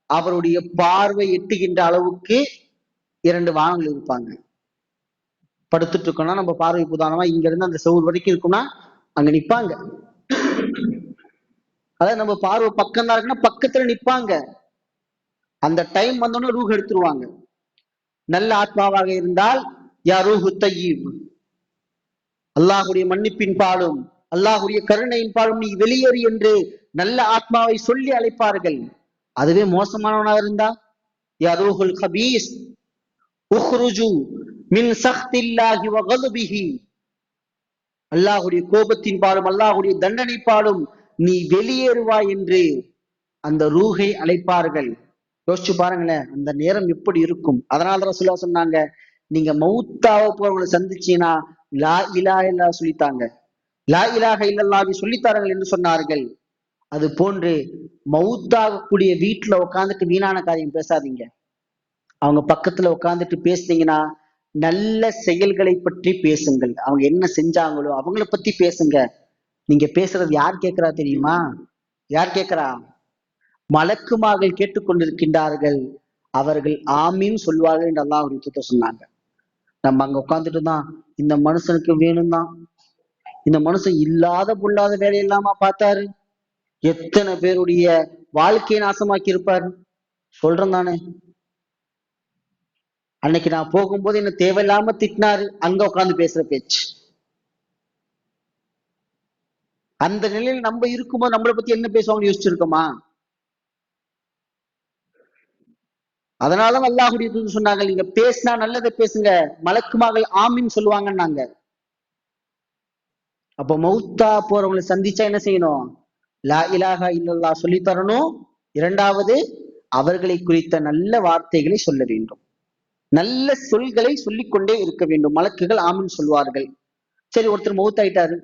அவருடைய பார்வை எட்டுகின்ற அளவுக்கு 2 வானங்கள் இருப்பாங்க. படுத்துட்டு இருக்கோம்னா நம்ம பார்வை உதாரணமா இங்க இருந்து அந்த செவுர் வரைக்கும் இருக்கும்னா அங்க நிப்பாங்க. அதாவது நம்ம பார்வை பக்கம் தான் இருக்குன்னா பக்கத்துல நிப்பாங்க. அந்த டைம் வந்தோடனே ரூஹ் எடுத்துருவாங்க. நல்ல ஆத்மாவாக இருந்தால் யா ரூஹு தய்யிப், அல்லாஹுடைய மன்னிப்பின் பாலும் அல்லாஹுடைய கருணையின் பாலும் நீ வெளியேறு என்று நல்ல ஆத்மாவை சொல்லி அழைப்பார்கள். அதுவே மோசமானவனாக இருந்தா யா ரூஹுல் கபீஸ் உஹ்ருஜு மின் சக்தில்லாஹி வ கதுபிஹி, அல்லாஹுடைய கோபத்தின் பாலும் அல்லாஹுடைய தண்டனை பாலும் நீ வெளியேறுவாய் என்று அந்த ரூஹை அழைப்பார்கள். யோசிச்சு பாருங்களேன் அந்த நேரம் எப்படி இருக்கும். அதனால ரசூலுல்லாஹ் சொன்னாங்க, நீங்க மௌத்தாவ போறவங்களை சந்திச்சீங்கன்னா லா இலாஹ இல்லல்லாஹ் சொல்லித்தாங்க, லா இலாஹ இல்லல்லாஹ் சொல்லித்தார்கள் என்று சொன்னார்கள். அது போன்று மௌத்தாகக்கூடிய வீட்டுல உட்காந்துட்டு வீணான காரியம் பேசாதீங்க. அவங்க பக்கத்துல உட்காந்துட்டு பேசுனீங்கன்னா நல்ல செயல்களை பற்றி பேசுங்கள். அவங்க என்ன செஞ்சாங்களோ அவங்கள பத்தி பேசுங்க. நீங்க பேசுறது யார் கேட்கிறா தெரியுமா? யார் கேட்கிறா? மலக்குமார்கள் கேட்டுக்கொண்டிருக்கின்றார்கள். அவர்கள் ஆமீன் சொல்வார்கள் என்று அல்லாஹ்வுடைய தூதர் சொன்னாங்க. நம்ம அங்க உட்காந்துட்டு தான் இந்த மனுஷனுக்கு வேணும் தான், இந்த மனுஷன் இல்லாத பொல்லாத வேலை இல்லாம பார்த்தாரு, எத்தனை பேருடைய வாழ்க்கையை நாசமாக்கி இருப்பாரு. சொல்றேன் தானே, அன்னைக்கு நான் போகும்போது என்ன தேவையில்லாம திட்டினாரு, அங்க உட்காந்து பேசுற பேச்சு. அந்த நிலையில நம்ம இருக்கும்போது நம்மளை பத்தி என்ன பேசுவாங்கன்னு யோசிச்சிருக்கோமா? அதனாலதான் அல்லாஹ்வுடைய தூதர் சொன்னாங்க, நீங்க பேசினா நல்லதை பேசுங்க, மலக்குமார்கள் ஆமீன் சொல்லுவாங்கன்னாங்க. அப்ப மௌத்தா போறவங்களை சந்திச்சா என்ன செய்யணும்? லா இலாஹா இல்லல்லாஹ் சொல்லி தரணும். இரண்டாவது, அவர்களை குறித்த நல்ல வார்த்தைகளை சொல்ல வேண்டும். நல்ல சொல்களை சொல்லிக்கொண்டே இருக்க வேண்டும். மலக்குகள் ஆமீன் சொல்வார்கள். சரி, ஒருத்தர் மௌத் ஆயிட்டாரு,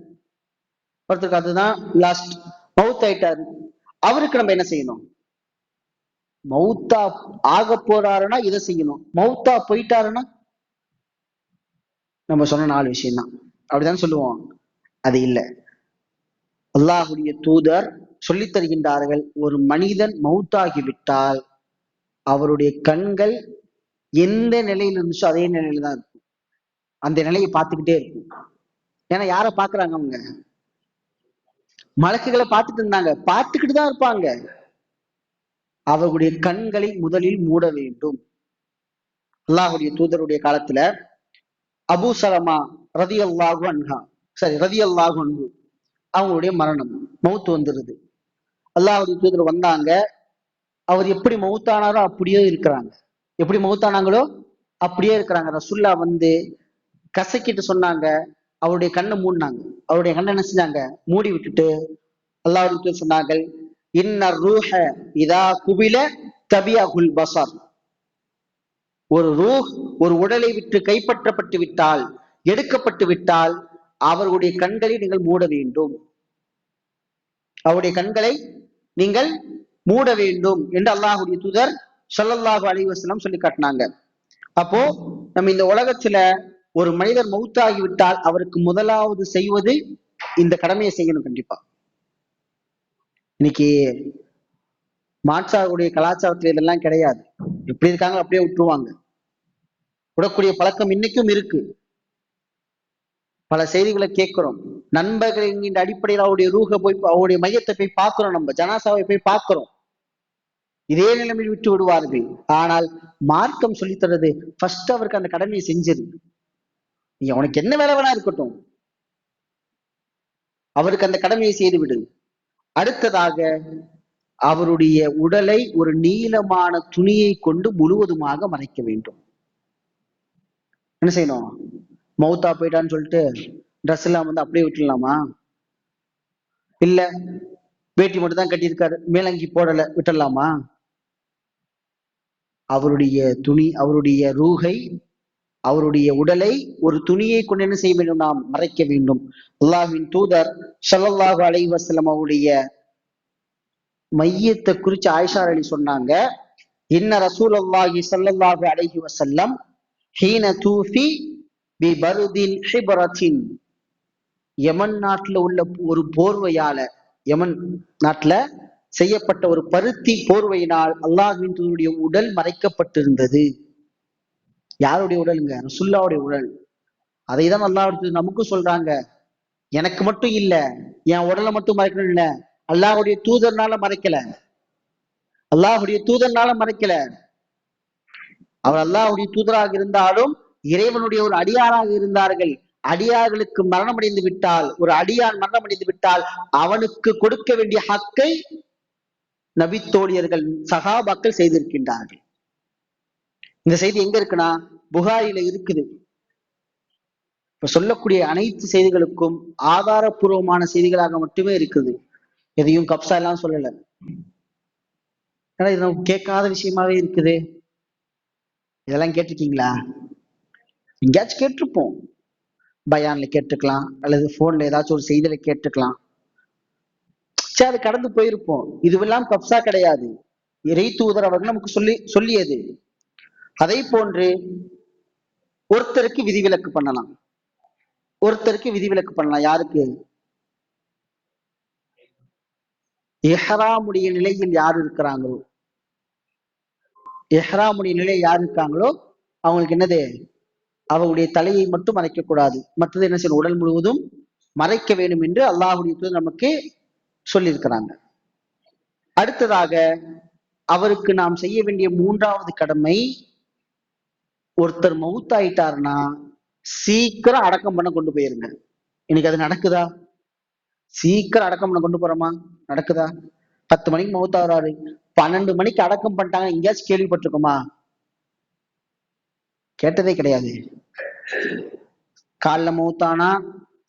ஒருத்தருக்கு அதுதான் லாஸ்ட், மௌத் ஆயிட்டாரு, அவருக்கு நம்ம என்ன செய்யணும்? மௌத்தா ஆக போறாருன்னா இதை செய்யணும், மௌத்தா போயிட்டாருன்னா நம்ம சொன்ன 4 விஷயம் தான். அப்படிதான் சொல்லுவோம். அது இல்லை. அல்லாஹ்வுடைய தூதர் சொல்லித் தருகின்றார்கள், ஒரு மனிதன் மௌத்தாகிவிட்டால் அவருடைய கண்கள் எந்த நிலையில இருந்துச்சோ அதே நிலையில தான் இருக்கும். அந்த நிலையை பார்த்துக்கிட்டே இருக்கும். ஏன்னா யார பாக்குறாங்க? அவங்க மலக்குகளை பார்த்துட்டு இருந்தாங்க, பார்த்துக்கிட்டு தான் இருப்பாங்க. அவர்களுடைய கண்களை முதலில் மூட வேண்டும். அல்லாஹ்வுடைய தூதருடைய காலத்துல அபூ சலமா ரலியல்லாஹு அன்ஹா ரலியல்லாஹு அன்ஹு அவங்களுடைய மரணம், மௌத்து வந்துருது. அல்லாஹ்வுடைய தூதர் வந்தாங்க. அவர் எப்படி மௌத்தானாரோ அப்படியே இருக்கிறாங்க. எப்படி மௌத்தானாங்களோ அப்படியே இருக்கிறாங்க. ரசூல்லா வந்து கசக்கிட்டு சொன்னாங்க, அவருடைய கண்ணை மூடினாங்க. அவருடைய கண்ணை என்ன செஞ்சாங்க? மூடி விட்டுட்டு அல்லாஹ்வுடைய தூதர் சொன்னார்கள், இன்ன ரூஹ இதா குபில தபியகுல் பஸர், ஒரு ரூஹ் ஒரு உடலை விட்டு கைப்பற்றப்பட்டு விட்டால், எடுக்கப்பட்டு விட்டால் அவர்களுடைய கண்களை நீங்கள் மூட வேண்டும், அவருடைய கண்களை நீங்கள் மூட வேண்டும் என்று அல்லாஹ்வுடைய தூதர் ஸல்லல்லாஹு அலைஹி வஸல்லம் சொல்லி காட்டினாங்க. அப்போ நம்ம இந்த உலகத்துல ஒரு மனிதர் மௌத்தாகி விட்டால் அவருக்கு முதலாவது செய்வது இந்த கடமையை செய்யணும். கண்டிப்பா இன்னைக்கு மாற்றாருடைய கலாச்சாரத்துல இதெல்லாம் கிடையாது. எப்படி இருக்காங்க அப்படியே விட்டுருவாங்க. விடக்கூடிய பழக்கம் இன்னைக்கும் இருக்கு. பல செய்திகளை கேட்கிறோம். நண்பர்கள் என்கின்ற அடிப்படையில் அவருடைய ரூஹை போய், அவருடைய மையத்தை போய் பார்க்கிறோம், நம்ம ஜனாசாவை போய் பார்க்கிறோம். இதே நிலைமையில் விட்டு விடுவார்கள். ஆனால் மார்க்கம் சொல்லித்தரது, ஃபர்ஸ்ட் அவருக்கு அந்த கடமையை செஞ்சிரு. நீ அவனுக்கு என்ன வேலை வேணா இருக்கட்டும், அவருக்கு அந்த கடமையை செய்து விடு. அடுத்ததாக அவருடைய உடலை ஒரு நீளமான துணியை கொண்டு முழுவதுமாக மறைக்க வேண்டும். என்ன செய்யணும்? மௌத்தா போயிட்டான்னு சொல்லிட்டு ட்ரெஸ் எல்லாம் வந்து அப்படியே விட்டுடலாமா? இல்ல வேட்டி மட்டும் தான் கட்டியிருக்காரு, மேலங்கி போடல, விட்டுடலாமா? அவருடைய துணி, அவருடைய ரூஹை, அவருடைய உடலை ஒரு துணியை கொண்டு என்ன செய்ய வேண்டும்? நாம் மறைக்க வேண்டும். அல்லாஹ்வின் தூதர் ஸல்லல்லாஹு அலைஹி வஸல்லம் அவருடைய மையத்தை குறிச்சு ஆயிஷா அலி சொன்னாங்க, இன்ன ரசூலுல்லாஹி ஸல்லல்லாஹு அலைஹி வஸல்லம் ஹீன தூஃபி பி பர்தின் ஹிப்ரத்தின், யமன் நாட்டுல உள்ள ஒரு போர்வையால, யமன் நாட்டுல செய்யப்பட்ட ஒரு பருத்தி போர்வையினால் அல்லாஹ்வின் தூதருடைய உடல் மறைக்கப்பட்டிருந்தது. யாருடைய உடலுங்க? ரசூலுல்லாஹ்வுடைய உடல். அதை தான் அல்லாஹ் நமக்கும் சொல்றாங்க. எனக்கு மட்டும் இல்ல, என் உடலை மட்டும் மறைக்கணும் இல்ல, அல்லாஹ்வுடைய தூதர்னால மறைக்கல. அல்லாஹ்வுடைய தூதர்னால மறைக்கல. அவர் அல்லாஹ்வுடைய தூதராக இருந்தாலும் இறைவனுடைய ஒரு அடியாராக இருந்தார்கள். அடியார்களுக்கு மரணம் அடைந்து விட்டால், ஒரு அடியான் மரணம் அடைந்து விட்டால் அவனுக்கு கொடுக்க வேண்டிய ஹக்கை நபித்தோழியர்கள் சகாபாக்கள் செய்திருக்கின்றார்கள். இந்த செய்தி எங்க இருக்குன்னா புகாரில இருக்குது. இப்ப சொல்லக்கூடிய அனைத்து செய்திகளுக்கும் ஆதாரபூர்வமான செய்திகளாக மட்டுமே இருக்குது. எதையும் கப்சா எல்லாம் சொல்லல. ஏன்னா இது நமக்கு கேட்காத விஷயமாவே இருக்குது. இதெல்லாம் கேட்டிருக்கீங்களா? எங்கேயாச்சும் கேட்டிருப்போம். பயான்ல கேட்டுக்கலாம், அல்லது போன்ல ஏதாச்சும் ஒரு செய்தியில கேட்டுக்கலாம். சரி, அது கடந்து போயிருப்போம். இதுவெல்லாம் கப்சா கிடையாது. இறை தூதர் அவர்கள் நமக்கு சொல்லியது. அதை போன்று ஒருத்தருக்கு விதிவிலக்கு பண்ணலாம். ஒருத்தருக்கு விதிவிலக்கு பண்ணலாம். யாருக்கு? இஹ்ராமுடைய நிலையில் யார் இருக்கிறாங்களோ, இஹ்ராமுடைய நிலை யார் இருக்காங்களோ அவங்களுக்கு என்னது? அவங்களுடைய தலையை மட்டும் மறைக்க கூடாது, மற்றது என்ன செய்யணும்? உடல் முழுவதும் மறைக்க வேண்டும் என்று அல்லாஹ்வுடைய நமக்கு சொல்லியிருக்கிறாங்க. அடுத்ததாக அவருக்கு நாம் செய்ய வேண்டிய மூன்றாவது கடமை, ஒருத்தர் மவுத்தாயிட்டாருன்னா சீக்கிரம் அடக்கம் பண்ண கொண்டு போயிருங்க. இன்னைக்கு அது நடக்குதா? சீக்கிரம் அடக்கம் பண்ண கொண்டு போறோமா? நடக்குதா? 10 மணிக்கு மவுத்தாகிறாரு, 12 மணிக்கு அடக்கம் பண்ணிட்டாங்க, எங்கேயாச்சும் கேள்விப்பட்டிருக்கோமா? கேட்டதே கிடையாது. காலைல மவுத்தானா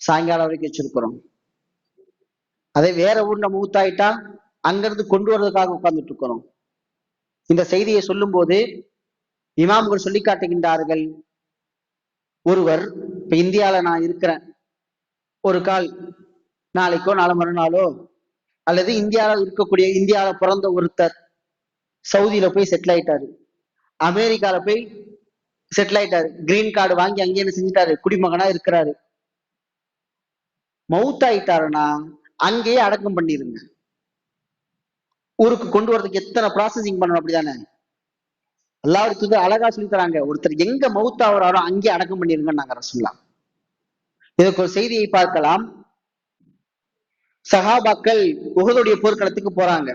சாயங்காலம் வரைக்கும் வச்சிருக்கிறோம். அதே வேற ஊர்ல மவுத்தாயிட்டா அங்கிருந்து கொண்டு வர்றதுக்காக உட்கார்ந்துட்டு இருக்கிறோம். இந்த செய்தியை சொல்லும் போது இமாம்கள் சொல்லி காட்டுகின்றார்கள், ஒருவர் இப்ப இந்தியால நான் இருக்கிறேன், ஒரு கால் நாளைக்கோ நாளை மறுநாளோ, அல்லது இந்தியாவில் இருக்கக்கூடிய இந்தியாவில பிறந்த ஒருத்தர் சவுதியில போய் செட்டில் ஆயிட்டாரு, அமெரிக்கால போய் செட்டில் ஆயிட்டாரு, கிரீன் கார்டு வாங்கி அங்கே என்ன செஞ்சிட்டாரு, குடிமகனா இருக்கிறாரு. மவுத் ஆயிட்டாருன்னா அங்கேயே அடக்கம் பண்ணிருங்க. ஊருக்கு கொண்டு வரதுக்கு எத்தனை ப்ராசஸிங் பண்ணணும்? அப்படிதானே? அல்லாஹ்வுடைய அழகா சொல்லி தராங்க, ஒருத்தர் எங்க மவுத் ஆகுறாரோ அங்கே அடக்கம் பண்ணிருங்க நாங்க ரசூலுல்லாஹ். இதுக்கு ஒரு செய்தியை பார்க்கலாம். சஹாபாக்கள் உஹதுடைய போர்க்களத்துக்கு போறாங்க.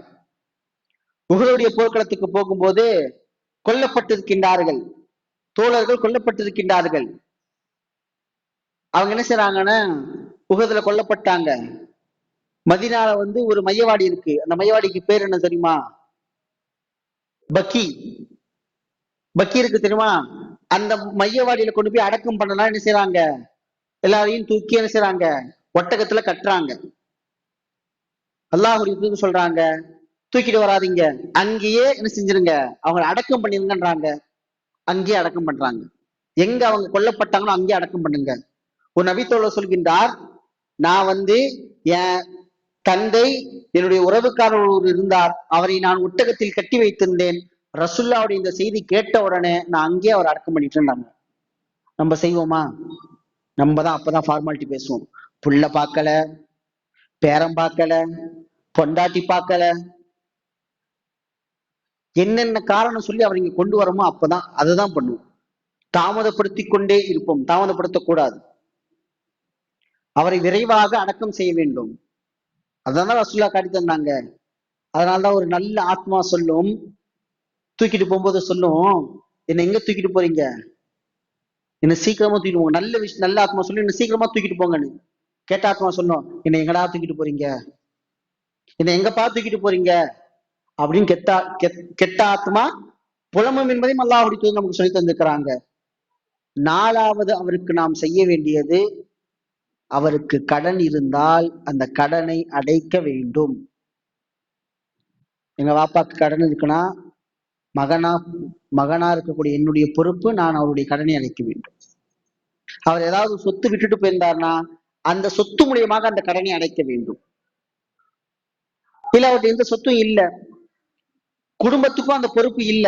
உஹதுடைய போர்க்களத்துக்கு போகும்போது கொல்லப்பட்டிருக்கின்றார்கள், தோழர்கள் கொல்லப்பட்டிருக்கின்றார்கள். அவங்க என்ன செய்றாங்கன்னா, உஹதுல கொல்லப்பட்டாங்க. மதீனால ஒரு மையவாடி இருக்கு. அந்த மையவாடிக்கு பேர் என்ன தெரியுமா? பக்கி. பக்கி இருக்கு தெரியுமா? அந்த மையவாடியில கொண்டு போய் அடக்கம் பண்ணலாம். என்ன செய்யறாங்க? எல்லாரையும் தூக்கி என்ன செய்யறாங்க? ஒட்டகத்துல கட்டுறாங்க. அல்லாஹ்வுடைய சொல்றாங்க, தூக்கிட்டு வராதீங்க, அங்கேயே என்ன செஞ்சிருங்க, அவங்க அடக்கம் பண்ணிருங்கன்றாங்க. அங்கேயே அடக்கம் பண்றாங்க. எங்க அவங்க கொல்லப்பட்டாங்களோ அங்கேயே அடக்கம் பண்ணுங்க. ஒரு நபித்தோழர் சொல்கின்றார், நான் என் தந்தை, என்னுடைய உறவுக்காரர் இருந்தார், அவரை நான் ஒட்டகத்தில் கட்டி வைத்திருந்தேன். ரசூலுல்லாஹ்வுடைய இந்த செய்தி கேட்ட உடனே நான் அங்கேயே அவர் அடக்கம் பண்ணிட்டு இருந்தாங்க. நம்ம செய்வோமா? நம்ம தான் அப்பதான் ஃபார்மாலிட்டி பேசுவோம். புள்ள பார்க்கல, பேரம் பார்க்கல, பொண்டாட்டி பார்க்கல, என்னென்ன காரணம் சொல்லி அவர் இங்க கொண்டு வரமோ அப்பதான் அதுதான் பண்ணுவோம். தாமதப்படுத்தி கொண்டே இருப்போம். தாமதப்படுத்தக்கூடாது. அவரை விரைவாக அடக்கம் செய்ய வேண்டும். அதான் ரசூலுல்லாஹ் காட்டி தந்தாங்க. அதனாலதான் ஒரு நல்ல ஆத்மா சொல்லும், தூக்கிட்டு போகும்போது சொல்லும், என்ன எங்க தூக்கிட்டு போறீங்க, என்ன சீக்கிரமா தூக்கிட்டு போங்க. நல்ல விஷயம், நல்ல ஆத்மா சொல்லி என்ன சீக்கிரமா தூக்கிட்டு போங்கன்னு. கேட்ட ஆத்மா சொன்னோம், என்ன எங்கடா தூக்கிட்டு போறீங்க, என்ன எங்கப்பா தூக்கிட்டு போறீங்க அப்படின்னு கெட்ட ஆத்மா புலம்பும் என்பதையும் அல்லாஹ்வுடைய நமக்கு சொல்லி தந்திருக்கிறாங்க. நாலாவது அவருக்கு நாம் செய்ய வேண்டியது, அவருக்கு கடன் இருந்தால் அந்த கடனை அடைக்க வேண்டும். எங்க வாப்பாக்கு கடன் இருக்குன்னா மகனா இருக்கக்கூடிய என்னுடைய பொறுப்பு, நான் அவருடைய கடனை அடைக்க வேண்டும். அவர் ஏதாவது சொத்து விட்டுட்டு போயிருந்தார்னா அந்த சொத்து மூலியமாக அந்த கடனை அடைக்க வேண்டும். இல்ல அவர்கிட்ட எந்த சொத்தும் இல்ல, குடும்பத்துக்கும் அந்த பொறுப்பு இல்ல,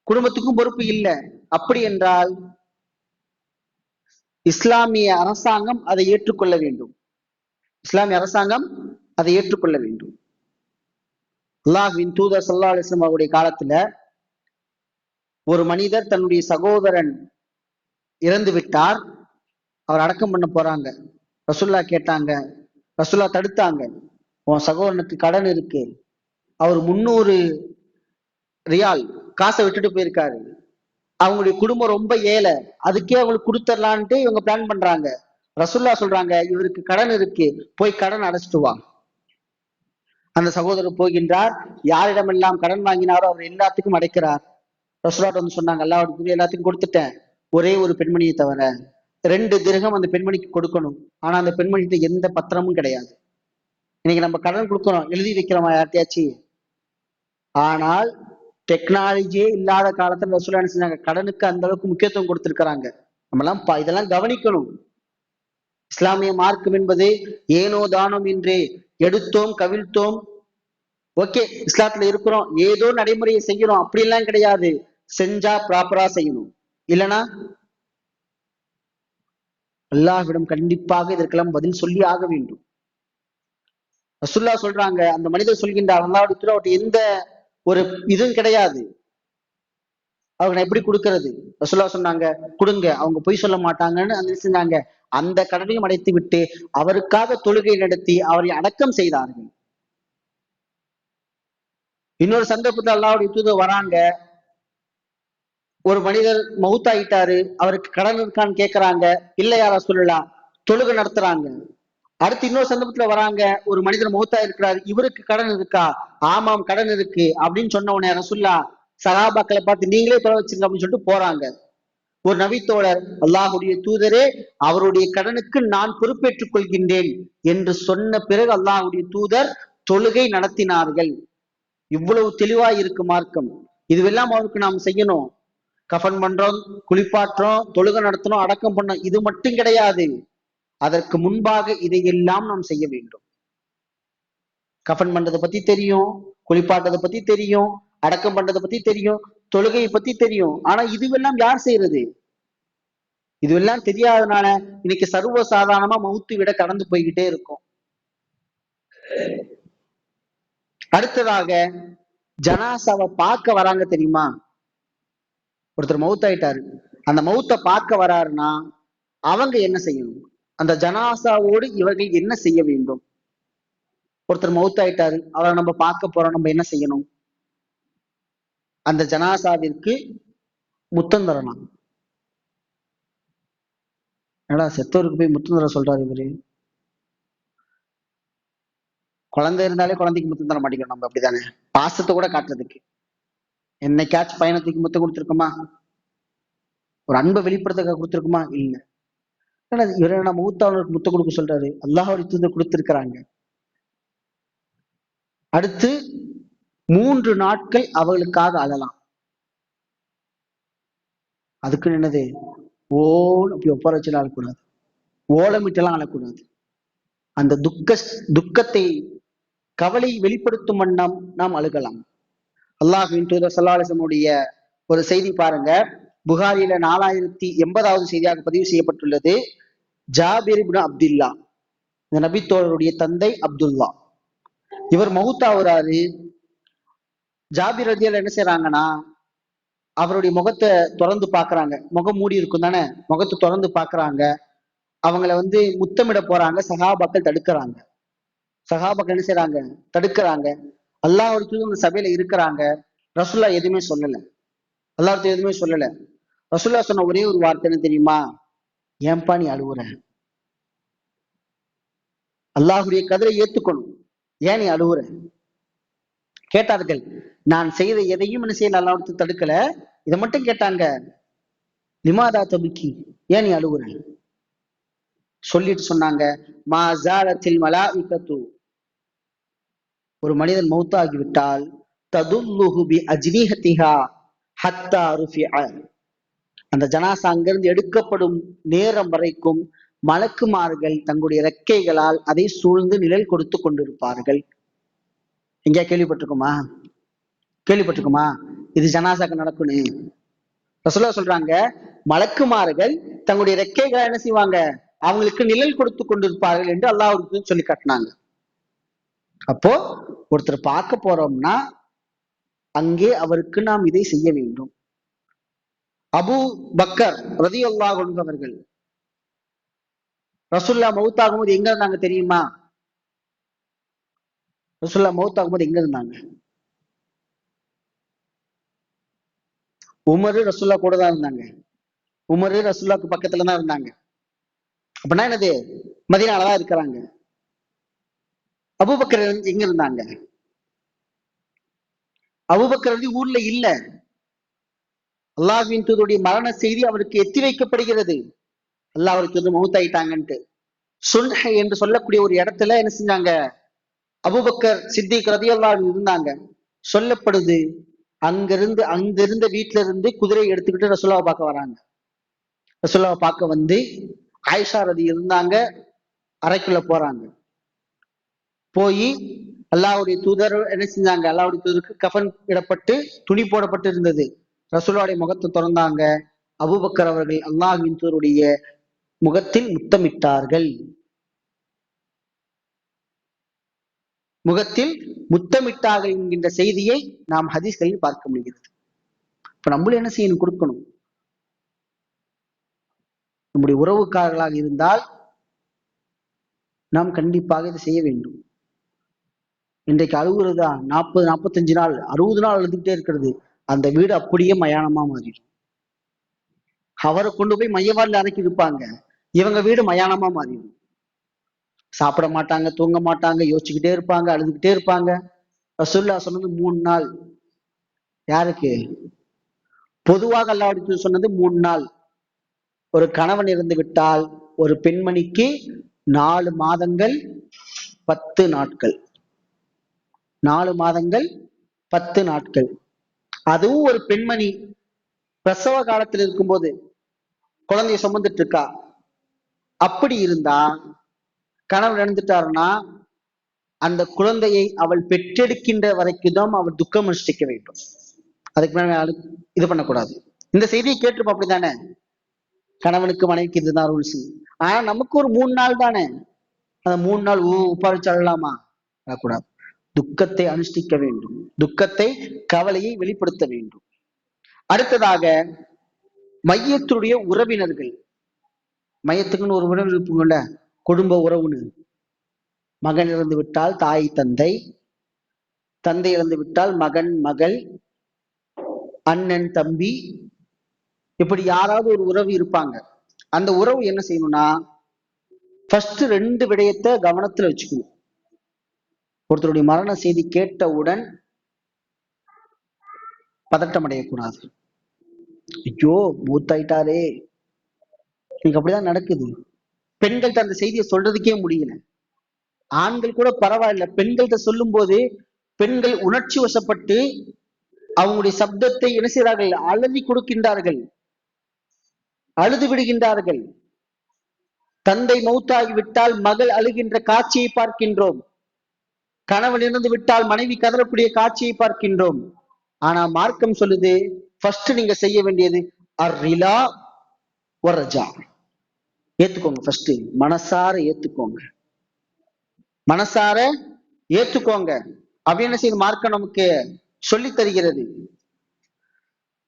குடும்பத்துக்கும் பொறுப்பு இல்ல, அப்படி என்றால் இஸ்லாமிய அரசாங்கம் அதை ஏற்றுக்கொள்ள வேண்டும். இஸ்லாமிய அரசாங்கம் அதை ஏற்றுக்கொள்ள வேண்டும். அல்லாஹ்வின் தூதர் ஸல்லல்லாஹு அலைஹி வஸல்லம் அவருடைய காலத்துல ஒரு மனிதர் தன்னுடைய சகோதரன் இறந்து விட்டார், அவர் அடக்கம் பண்ண போறாங்க. ரசூல்லா கேட்டாங்க, ரசூல்லா தடுத்தாங்க. உன் சகோதரனுக்கு கடன் இருக்கு, அவர் 300 ரியால் காசை விட்டுட்டு போயிருக்காரு, அவங்களுடைய குடும்பம் ரொம்ப ஏழை, அதுக்கே அவங்களுக்கு கொடுத்துடலான்ட்டு இவங்க பிளான் பண்றாங்க. ரசூல்லா சொல்றாங்க, இவருக்கு கடன் இருக்கு, போய் கடன் அடைச்சிட்டு வா. அந்த சகோதரர் போகின்றார், யாரிடமெல்லாம் கடன் வாங்கினாரோ அவர் எல்லாத்துக்கும் அடைக்கிறார். ரசூலாட்ட வந்து சொன்னாங்க, அல்லாஹ்வுடைய எல்லாத்துக்கும் கொடுத்துட்டேன், ஒரே ஒரு பெண்மணியை தவிர 2 திரகம் அந்த பெண்மணிக்கு கொடுக்கணும். ஆனா அந்த பெண்மணிகிட்ட எந்த பத்திரமும் கிடையாது. இன்னைக்கு நம்ம கடன் கொடுக்குறோம், எழுதி வைக்கிறோமா யார்ட்டையாச்சு? ஆனால் டெக்னாலஜியே இல்லாத காலத்துல ரசூலா என்ன செஞ்சாங்க, கடனுக்கு அந்த அளவுக்கு முக்கியத்துவம் கொடுத்திருக்கிறாங்க. நம்ம எல்லாம் இதெல்லாம் கவனிக்கணும். இஸ்லாமிய மார்க்கம் என்பது ஏனோ தானம் என்று எடுத்தோம் கவிழ்த்தோம், ஓகே இஸ்லாத்துல இருக்கிறோம், ஏதோ நடைமுறையை செய்யறோம், அப்படி எல்லாம் கிடையாது. செஞ்சா ப்ராப்பரா செய்யணும், இல்லைன்னா அல்லாஹ்விடம் கண்டிப்பாக இதற்கெல்லாம் பதில் சொல்லி ஆக வேண்டும். ரசூல்லா சொல்றாங்க, அந்த மனிதர் சொல்கின்றார், அல்லாஹ்வுடைய அவர்கிட்ட எந்த ஒரு இதுவும் கிடையாது, அவங்க எப்படி கொடுக்கறது? ரசூல்லா சொன்னாங்க, கொடுங்க, அவங்க பொய் சொல்ல மாட்டாங்கன்னு அந்த செஞ்சாங்க. அந்த கடனையும் அடைத்து விட்டு அவருக்காக தொழுகை நடத்தி அவரை அடக்கம் செய்தார்கள். இன்னொரு சந்தர்ப்பத்தில் அல்லாஹ்வுடைய தூதர் வராங்க, ஒரு மனிதர் மௌத்தாயிட்டாரு, அவருக்கு கடன் இருக்கான்னு கேட்கறாங்க, இல்லையா ரசூலுல்லாஹ், தொழுகை நடத்துறாங்க. அடுத்து இன்னொரு சந்தர்ப்பத்துல வராங்க, ஒரு மனிதர் மௌத்தா இருக்கிறாரு, இவருக்கு கடன் இருக்கா? ஆமாம் கடன் இருக்கு அப்படின்னு சொன்ன உடனே ரசூலுல்லாஹ் சஹாபாக்களை பார்த்து, நீங்களே தொலை வச்சிருங்க அப்படின்னு சொல்லிட்டு போறாங்க. ஒரு நபித்தோழர், அல்லாஹ்வுடைய தூதரே, அவருடைய கடனுக்கு நான் பொறுப்பேற்றுக் கொள்கின்றேன் என்று சொன்ன பிறகு அல்லாஹ்வுடைய தூதர் தொழுகை நடத்தினார்கள். இவ்வளவு தெளிவா இருக்கு மார்க்கம். இதுவெல்லாம் அவருக்கு நாம் செய்யணும். கஃன் பண்றோம், குளிப்பாற்றோம், தொழுகை நடத்தணும், அடக்கம் பண்ணோம், இது மட்டும் கிடையாது. அதற்கு முன்பாக இதையெல்லாம் நாம் செய்ய வேண்டும். கஃன் பண்றதை பத்தி தெரியும், குளிப்பாட்டதை பத்தி தெரியும், அடக்கம் பண்றதை பத்தி தெரியும், தொழுகையை பத்தி தெரியும். ஆனா இதுவெல்லாம் யார் செய்யறது? இதுவெல்லாம் தெரியாதனால இன்னைக்கு சர்வ சாதாரணமா மௌத்து விட கடந்து போய்கிட்டே இருக்கும். அடுத்ததாக ஜனாசாவை பார்க்க வராங்க தெரியுமா? ஒருத்தர் மௌத்தாயிட்டாரு, அந்த மௌத்தை பார்க்க வராருன்னா அவங்க என்ன செய்யணும்? அந்த ஜனாசாவோடு இவர்கள் என்ன செய்ய வேண்டும்? ஒருத்தர் மௌத்தாயிட்டாரு, அவரை நம்ம பார்க்க போறோம், நம்ம என்ன செய்யணும்? அந்த ஜனாசாவிற்கு முத்தம் தரலாம். என்னடா செத்தவருக்கு போய் முத்தம் தர சொல்றாரு இவரு? குழந்தை இருந்தாலே குழந்தைக்கு முத்தம் தர மாட்டேங்கிறோம் நம்ம, அப்படித்தானே? பாசத்தை கூட காட்டுறதுக்கு என்னைக்காச்சும் பயணத்துக்கு முத்தம் கொடுத்துருக்கோமா? ஒரு அன்பை வெளிப்படுத்த கொடுத்துருக்குமா? இல்லை. இவரை நம்ம மூத்தாளருக்கு முத்தம் கொடுக்க சொல்றாரு, அல்லாஹ்வுடைய தூதர் கொடுத்திருக்கிறாங்க. அடுத்து 3 நாட்கள் அவர்களுக்காக அழலாம். அதுக்கு என்னது, அப்படி ஒப்பார வச்சுலாம் அழக்கூடாது, ஓலமிட்டெல்லாம் அழக்கூடாது. அந்த துக்கத்தை கவலை வெளிப்படுத்தும் வண்ணம் நாம் அழுகலாம். அல்லாஹ்வின் தூதர் ஸல்லல்லாஹு அலைஹி வஸல்லம் ஒரு செய்தி பாருங்க, புகாரில 4080வது செய்தியாக பதிவு செய்யப்பட்டுள்ளது. ஜாபிர் இப்னு அப்துல்லா, இந்த நபித்தோழருடைய தந்தை அப்துல்லா, இவர் மௌத்தாவுறாரு. ஜாபிர் ரலியல்லாஹு என்ன செய்யறாங்கன்னா, அவருடைய முகத்தை திறந்து பாக்குறாங்க, முகம் மூடி இருக்கும் தானே, முகத்தை திறந்து பாக்குறாங்க. அவங்கள முத்தமிட போறாங்க, சஹாபாக்கள் தடுக்கிறாங்க. சஹாபாக்கள் என்ன செய்யறாங்க, தடுக்கிறாங்க. அல்லாஹ்வுடைய தூதர் சபையில இருக்கிறாங்க. ரசூலுல்லாஹ் எதுவுமே சொல்லல, அல்லாஹ் எதுவுமே சொல்லல. ரசூலுல்லாஹ் சொன்ன ஒரே ஒரு வார்த்தை என்ன தெரியுமா? ஏன்பா நீ அழுவுற? அல்லாஹ்வுடைய கதிரை ஏத்துக்கணும், ஏன் நீ அழுவுற கேட்டார்கள். நான் செய்த எதையும் என்ன செய்யல, அல்லாஹ் தடுக்கல, இதை மட்டும் கேட்டாங்க. லிமாதா தபிக்கி, ஏன் நீ அழுவுற? சொல்லிட்டு சொன்னாங்க, மா ஜாலத்தில் மலாஇகத்து, ஒரு மனிதன் மௌத்தாகிவிட்டால் ததுல்லுஹு பி அஜ்னிஹதிஹா ஹத்தா ருஃபிஅ, அந்த ஜனாசா அங்கிருந்து எடுக்கப்படும் நேரம் வரைக்கும் மலக்குமார்கள் தங்களுடைய இறக்கைகளால் அதை சூழ்ந்து நிழல் கொடுத்து கொண்டிருப்பார்கள். எங்கேயா கேள்விப்பட்டிருக்குமா? கேள்விப்பட்டிருக்குமா இது ஜனாசாக்கு நடக்குன்னு? ரசூலுல்லாஹ் சொல்றாங்க, மலக்குமார்கள் தங்களுடைய இறக்கைகளை என்ன செய்வாங்க, அவங்களுக்கு நிழல் கொடுத்து கொண்டிருப்பார்கள் என்று அல்லாஹ் சொல்லி காட்டினாங்க. அப்போ ஒருத்தர் பார்க்க போறோம்னா அங்கே அவருக்கு நாம் இதை செய்ய வேண்டும். அபூ பக்கர் ரலியல்லாஹு அன்ஹு அவர்கள் ரசூலுல்லாஹ் மௌத்தாகும்போது எங்க இருந்தாங்க தெரியுமா? ரசூலுல்லாஹ் மௌத்தாகும்போது எங்க இருந்தாங்க? உமரு ரசூலுல்லாஹ் கூட தான் இருந்தாங்க. உமரு ரசூலுல்லாஹ்க்கு பக்கத்துல தான் இருந்தாங்க. அப்படின்னா என்னது? மதீனால தான் இருக்கிறாங்க. அபூபக்கர் எங்க இருந்தாங்க? அபூபக்கர் ஊர்ல இல்ல. அல்லாஹ்வின் தூதருடைய மரண செய்தி அவருக்கு எத்தி வைக்கப்படுகிறது. அல்லாஹ் அவருக்கு மௌத்தாயிட்டாங்கன்ட்டு. சுன்ஹ என்று சொல்லக்கூடிய ஒரு இடத்துல என்ன செஞ்சாங்க? அபூபக்கர் சித்திக் ரலியல்லாஹு அன்ஹு இருந்தாங்க. சொல்லப்படுது அங்கிருந்த வீட்டுல இருந்து குதிரையை எடுத்துக்கிட்டு ரசூலுல்லாஹ் பார்க்க வராங்க. ரசூலுல்லாஹ் பார்க்க வந்து ஆயிஷா ரதி இருந்தாங்க. அறைக்குள்ள போறாங்க. போய் அல்லாஹ்வுடைய தூதர் என்ன செஞ்சாங்க? அல்லாஹ்வுடைய தூதருக்கு கஃன் இடப்பட்டு துணி போடப்பட்டு இருந்தது. ரசூலுல்லாஹ்வுடைய முகத்தை திறந்தாங்க. அபூபக்கர் அவர்கள் அல்லாஹ்வின் தூதருடைய முகத்தில் முத்தமிட்டார்கள். முகத்தில் முத்தமிட்டார்கள் என்கின்ற செய்தியை நாம் ஹதீஸ்களில் பார்க்க முடிகிறது. இப்ப நம்மளும் என்ன செய்யணும்? கொடுக்கணும். நம்முடைய உறவுக்காரர்களாக இருந்தால் நாம் கண்டிப்பாக இதை செய்ய வேண்டும். இன்றைக்கு அழுகுறதா 40-45 நாள் 60 நாள் அழுதுகிட்டே இருக்கிறது. அந்த வீடு அப்படியே மயானமா மாறிடும். அவரை கொண்டு போய் மையவாடில் அடக்கி இருப்பாங்க. இவங்க வீடு மயானமா மாறிடும். சாப்பிட மாட்டாங்க, தூங்க மாட்டாங்க, யோசிச்சுக்கிட்டே இருப்பாங்க, அழுதுகிட்டே இருப்பாங்க. ரசூலுல்லாஹ் சொன்னது 3 நாள். யாருக்கு? பொதுவாக அல்லாஹ் சொன்னது 3 நாள். ஒரு கணவன் இறந்து விட்டால் ஒரு பெண்மணிக்கு 4 மாதங்கள் 10 நாட்கள். 4 மாதங்கள் 10 நாட்கள். அதுவும் ஒரு பெண்மணி பிரசவ காலத்தில் இருக்கும்போது குழந்தைய சுமந்துட்டு இருக்கா. அப்படி இருந்தா கணவன் இறந்துட்டாருன்னா அந்த குழந்தையை அவள் பெற்றெடுக்கின்ற வரைக்கும் தான் அவள் துக்கம் அனுஷ்டிக்க வேண்டும். அதுக்கு மேல இது பண்ணக்கூடாது. இந்த செய்தியை கேட்டிருப்போம். அப்படித்தானே? கணவனுக்கு மனைவிக்கு இதுதான் ரூல்ஸ். ஆனா நமக்கு ஒரு 3 நாள் தானே. அந்த 3 நாள் உப்பாரிச்சு அழலாமா? அழக்கூடாது. துக்கத்தை அனுஷ்டிக்க வேண்டும். துக்கத்தை, கவலையை வெளிப்படுத்த வேண்டும். அடுத்ததாக மையத்துடைய உறவினர்கள். மையத்துக்குன்னு ஒரு உறவு இருப்புங்கள்ல, குடும்ப உறவுன்னு. மகன் இறந்து விட்டால் தாய் தந்தை, தந்தை இறந்து விட்டால் மகன் மகள், அண்ணன் தம்பி, இப்படி யாராவது ஒரு உறவு இருப்பாங்க. அந்த உறவு என்ன செய்யணும்னா ஃபர்ஸ்ட் 2 விடயத்தை கவனத்துல வச்சுக்கணும். ஒருத்தருடைய மரண செய்தி கேட்டவுடன் பதட்டம் அடையக்கூடாது. ஐயோ மூத்தாயிட்டாரே. இன்னைக்கு அப்படிதான் நடக்குது. பெண்கள்கிட்ட அந்த செய்தியை சொல்றதுக்கே முடியல. ஆண்கள் கூட பரவாயில்ல. பெண்கள்கிட்ட சொல்லும் போது பெண்கள் உணர்ச்சி வசப்பட்டு அவங்களுடைய சப்தத்தை என்ன செய்கிறார்கள்? அழுதி கொடுக்கின்றார்கள், அழுது விடுகின்றார்கள். தந்தை மௌத்தாகிவிட்டால் மகள் அழுகின்ற காட்சியை பார்க்கின்றோம். கணவன் இறந்து விட்டால் மனைவி கதறக்கூடிய காட்சியை பார்க்கின்றோம். ஆனா மார்க்கம் சொல்லுது, ஃபர்ஸ்ட் நீங்க செய்ய வேண்டியது அர்ரிலா வர்ரஜா. ஏத்துக்கோங்க. ஃபர்ஸ்ட் மனசார ஏத்துக்கோங்க. மனசார ஏத்துக்கோங்க. அப்படி என்ன செய்யும்? மார்க்கம் நமக்கு சொல்லி தருகிறது.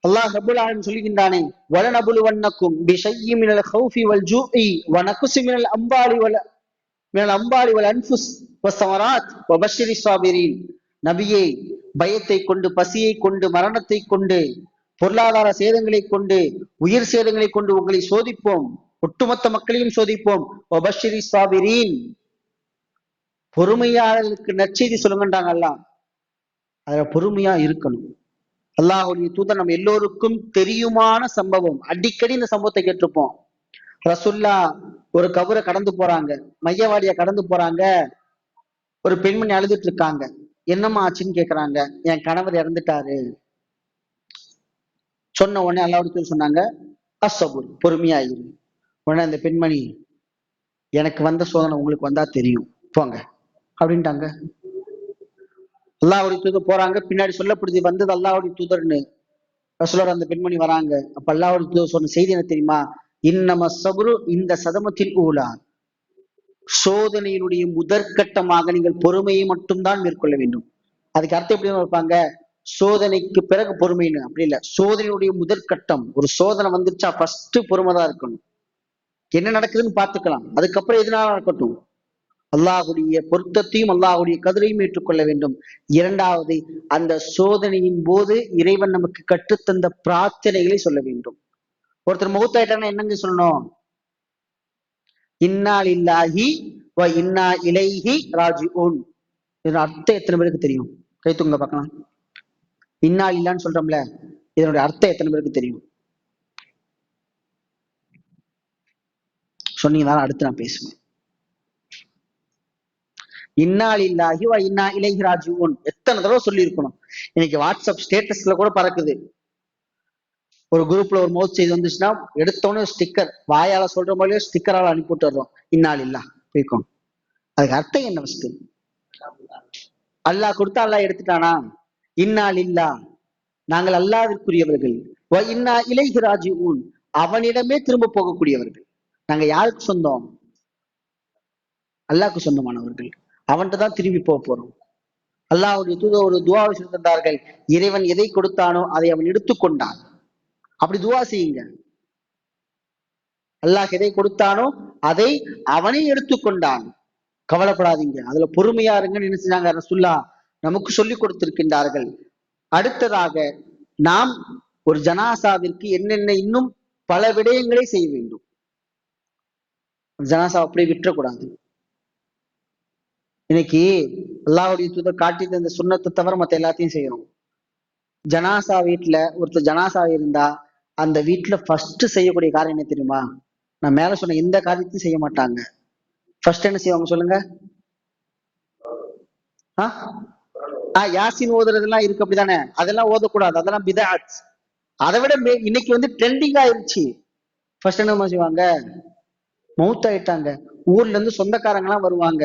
அல்லாஹ் ரப்பல் ஆலமீன் சொல்கின்றானே, வலனபுலுவன்னக்கும் பிஷைஇ மினல் கௌஃபி வல் ஜூஇ வனக்ஸி மினல் அம்பாலி வல் அன்ஃபுஸ் வஸ்ஸமராத் வபஷ்ஷிரிஸ் ஸாபிரீன். நபியே, பயத்தை கொண்டு, பசியை கொண்டு, மரணத்தை கொண்டு, பொருளாதார சேதங்களை கொண்டு, உயிர் சேதங்களை கொண்டு உங்களை சோதிப்போம். ஒட்டுமொத்த மக்களையும் சோதிப்போம். வபஷ்ஷிரிஸ் ஸாபிரீன். பொறுமையாளர்களுக்கு நற்செய்தி சொல்லுங்கன்றாங்க அல்லாஹ். அதுல பொறுமையா இருக்கணும். அல்லாஹ்வுடைய தூதர் நம்ம எல்லோருக்கும் தெரியுமான சம்பவம். அடிக்கடி இந்த சம்பவத்தை கேட்டிருப்போம். ரசூலுல்லாஹ் ஒரு கபரை கடந்து போறாங்க, மையவாடிய கடந்து போறாங்க. ஒரு பெண்மணி அழுதுட்டு இருக்காங்க. என்னம்மா ஆச்சுன்னு கேக்குறாங்க. என் கணவர் இறந்துட்டாரு. சொன்ன உடனே அல்லாஹ்வுடைய தூதர் சொன்னாங்க, அஸ்ஸபுர், பொறுமையா இரு. உடனே அந்த பெண்மணி, எனக்கு வந்த சோதனை உங்களுக்கு வந்தா தெரியும், போங்க அப்படின்ட்டாங்க. அல்லாஹ்வுடைய தூதர் போறாங்க. பின்னாடி சொல்லப்படுது வந்தது அல்லாஹ்வுடைய தூதர்னு. ரசூலுல்லாஹ் அந்த பெண்மணி வராங்க. அப்ப அல்லாஹ்வுடைய தூதர் சொன்ன செய்தி என்ன தெரியுமா? இன்னம ஸப்ரு இந்த சதமத்தில் ஊலா. சோதனையினுடைய முதற்கட்டமாக நீங்கள் பொறுமையை மட்டும்தான் மேற்கொள்ள வேண்டும். அதுக்கு அர்த்தம் எப்படி இருப்பாங்க, சோதனைக்கு பிறகு பொறுமைன்னு அப்படி இல்ல. சோதனையுடைய முதற்கட்டம், ஒரு சோதனை வந்துருச்சா ஃபர்ஸ்ட் பொறுமை தான் இருக்கணும். என்ன நடக்குதுன்னு பார்த்துக்கலாம், அதுக்கப்புறம் எதுனால இருக்கட்டும் அல்லாஹுடைய பொருத்தத்தையும் அல்லாஹுடைய கதிரையும் ஏற்றுக்கொள்ள வேண்டும். இரண்டாவது, அந்த சோதனையின் போது இறைவன் நமக்கு கற்றுத்தந்த பிரார்த்தனைகளை சொல்ல வேண்டும். ஒருத்தர் மௌத்தாயிட்டாங்கன்னா என்னங்க சொல்லணும், இன்னா லில்லாஹி வ இன்னா இலைஹி ராஜிஊன். இதோட அர்த்தம் எத்தனை பேருக்கு தெரியும்? கை தூங்க பார்க்கலாம். இன்னா லில்லான்னு சொல்றோம்ல, இதனுடைய அர்த்தம் எத்தனை பேருக்கு தெரியும்? சொன்னீங்கனால அடுத்து நான் பேசுவேன். இன்னா லில்லாஹி வ இன்னா இலைஹி ராஜிஊன் எத்தனை தடவை சொல்லி இருக்கணும். இன்னைக்கு வாட்ஸ்அப் ஸ்டேட்டஸ்ல கூட பறக்குது. ஒரு குரூப்ல ஒரு மௌத் செய்தி வந்துச்சுன்னா எடுத்தோடனே ஸ்டிக்கர், வாயால சொல்ற மாதிரியே ஸ்டிக்கரால அனுப்பிட்டு வர்றோம், இன்னா லில்லாஹ் போய்க்கும். அதுக்கு அர்த்தம் என்ன? ஃபர்ஸ்ட் அல்லாஹ் கொடுத்தா அல்லாஹ் எடுத்துட்டானா? இன்னா லில்லாஹ் நாங்கள் அல்லாஹ்விற்குரியவர்கள், வ இன்னா இலைஹி ராஜிஊன் அவனிடமே திரும்ப போகக்கூடியவர்கள். நாங்க யாருக்கு சொந்தம்? அல்லாஹ்க்கு சொந்தமானவர்கள். அவன்கிட்ட தான் திரும்பி போக போறோம். அல்லாஹ்வுடைய தூதர் ஒரு துஆவை சொல்லியிருந்தார்கள், இறைவன் எதை கொடுத்தானோ அதை அவன் எடுத்துக்கொண்டான். அப்படி துஆ செய்யுங்க. அல்லாஹ் எதை கொடுத்தானோ அதை அவனே எடுத்துக்கொண்டான். கவலைப்படாதீங்க, அதுல பொறுமையா இருங்கன்னு என்ன செஞ்சாங்க ரசூலுல்லாஹ் நமக்கு சொல்லி கொடுத்திருக்கின்றார்கள். அடுத்ததாக நாம் ஒரு ஜனாசாவிற்கு என்னென்ன இன்னும் பல விடயங்களை செய்ய வேண்டும். ஜனாசா அப்படியே விட்டுறக்கூடாது. இன்னைக்கு அல்லாஹ்வுடைய தூதர் காட்டி தந்த சுன்னத்தை தவிர மத்த எல்லாத்தையும் செய்யணும். ஜனாசா வீட்டுல ஒருத்தர் ஜனாசா இருந்தா அந்த வீட்டுல ஃபர்ஸ்ட் செய்யக்கூடிய காரியம் என்ன தெரியுமா? நான் மேல சொன்ன எந்த காரியத்தையும் செய்ய மாட்டாங்க. ஃபர்ஸ்ட் என்ன செய்வாங்க சொல்லுங்க? யாசின் ஓதுறதெல்லாம் இருக்கு அப்படிதானே, அதெல்லாம் ஓதக்கூடாது, அதெல்லாம் பிதஅத். அதை விட இன்னைக்கு வந்து ட்ரெண்டிங் ஆயிருச்சு. ஃபர்ஸ்ட் என்ன செய்வாங்க? மௌத் ஆயிட்டாங்க, ஊர்ல இருந்து சொந்தக்காரங்க எல்லாம் வருவாங்க,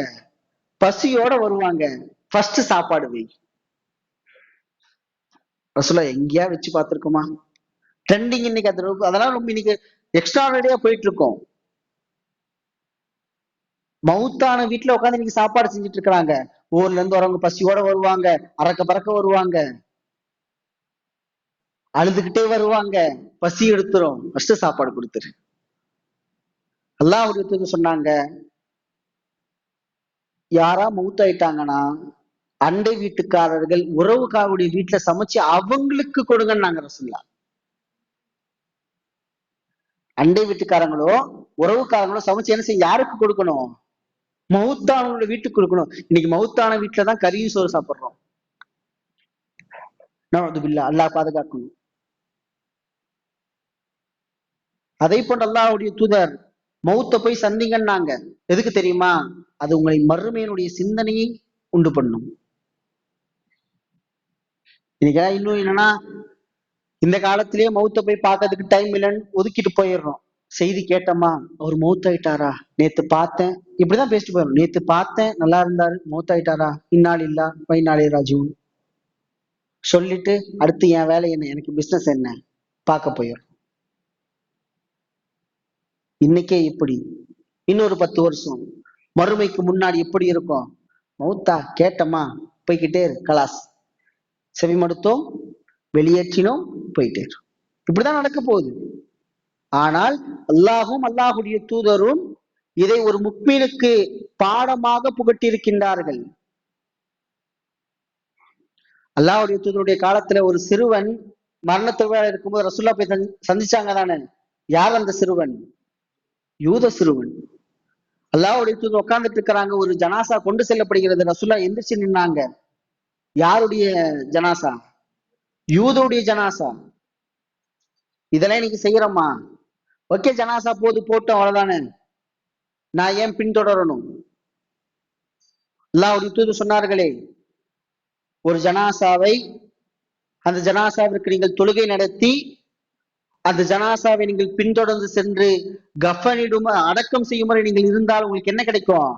பசியோட வருவாங்க, ஃபர்ஸ்ட் சாப்பாடு வை. ரசூலுல்லாஹ் எங்கேயா வச்சு பார்த்திருக்குமா? ட்ரெண்டிங் இன்னைக்கு அதெல்லாம் ரொம்ப இன்னைக்கு எக்ஸ்ட்ராடனரியா போயிட்டு இருக்கோம். மவுத்தான வீட்டுல உட்காந்து இன்னைக்கு சாப்பாடு செஞ்சுட்டு இருக்கிறாங்க. ஊர்ல இருந்து வரவங்க பசியோட வருவாங்க, அறக்க பறக்க வருவாங்க, அழுதுகிட்டே வருவாங்க, பசி எடுத்துரும், ஃபர்ஸ்ட் சாப்பாடு கொடுத்துரு. அல்லாஹ்வுடைய தூதர் சொன்னாங்க, யாரா மவுத்தாயிட்டாங்கன்னா அண்டை வீட்டுக்காரர்கள் உறவுக்காரருடைய வீட்டுல சமைச்சு அவங்களுக்கு கொடுங்கன்னு நாங்க ரசூலுல்லாஹ். அண்டை வீட்டுக்காரங்களோ உறவுக்காரங்களோ சமைச்சு என்ன செய்ய, யாருக்கு கொடுக்கணும்? மவுத்தானவங்களோட வீட்டுக்கு கொடுக்கணும். இன்னைக்கு மவுத்தான வீட்டுலதான் கறியும் சோறு சாப்பிடுறோம். அல்லாஹ் பாதுகாக்கணும். அதை போன்று அல்லாஹ்வுடைய தூதர் மௌத்த போய் சந்திங்கன்னாங்க. எதுக்கு தெரியுமா? அது உங்களை மறுமையினுடைய சிந்தனையை உண்டு பண்ணும். இன்னைக்கு இன்னும் என்னன்னா, இந்த காலத்திலேயே மௌத்த போய் பார்க்கறதுக்கு டைம் இல்லைன்னு ஒதுக்கிட்டு போயிடுறோம். செய்தி கேட்டோமா, அவர் மௌத்தாயிட்டாரா, நேத்து பார்த்தேன், இப்படிதான் பேசிட்டு போயிடும். நேத்து பார்த்தேன், நல்லா இருந்தாரு, மௌத்தாயிட்டாரா, இன்னா லில்லாஹ் வ இன்னா இலைஹி ராஜிஊன் சொல்லிட்டு அடுத்து என் வேலை என்ன, எனக்கு பிசினஸ் என்ன பார்க்க போயிடும். இன்னைக்கே இப்படி, இன்னொரு 10 வருஷம் மறுமைக்கு முன்னாடி எப்படி இருக்கும்? மௌத்தா கேட்டமா போய்கிட்டே இரு, கலாஸ், செவி மடுத்தோம், வெளியேற்றினோம், போயிட்டே இரு. இப்படிதான் நடக்க போகுது. ஆனால் அல்லாஹும் அல்லாஹுடைய தூதரும் இதை ஒரு முக்மீனுக்கு பாடமாக புகட்டி இருக்கின்றார்கள். அல்லாஹ்வுடைய தூதருடைய காலத்துல ஒரு சிறுவன் மரணத்துக்கு இருக்கும்போது ரசூலுல்லாஹ் போய் சந்திச்சாங்க தானே. யார் அந்த சிறுவன்? யூத சிறுவன். அல்லாஹ்வுடைய தூதர் உட்கார்ந்துட்டு இருக்கிறாங்க, ஒரு ஜனாசா கொண்டு செல்லப்படுகிறது. ரசூலுல்லாஹ் எந்திரிச்சு நின்னாங்க. யாருடைய ஜனாசா? யூதருடைய ஜனாசா. இதெல்லாம் இன்னைக்கு செய்யறோமா? ஓகே, ஜனாசா போட்டோம், அவ்வளவுதானே, நான் ஏன் பின்தொடரணும்? அல்லாஹ்வுடைய தூதர் சொன்னார்களே, ஒரு ஜனாசாவை, அந்த ஜனாசாவிற்கு நீங்கள் தொழுகை நடத்தி அந்த ஜனாசாவை நீங்கள் பின்தொடர்ந்து சென்று கஃபனிடும் அடக்கம் செய்யும் முறை நீங்கள் இருந்தால் உங்களுக்கு என்ன கிடைக்கும்?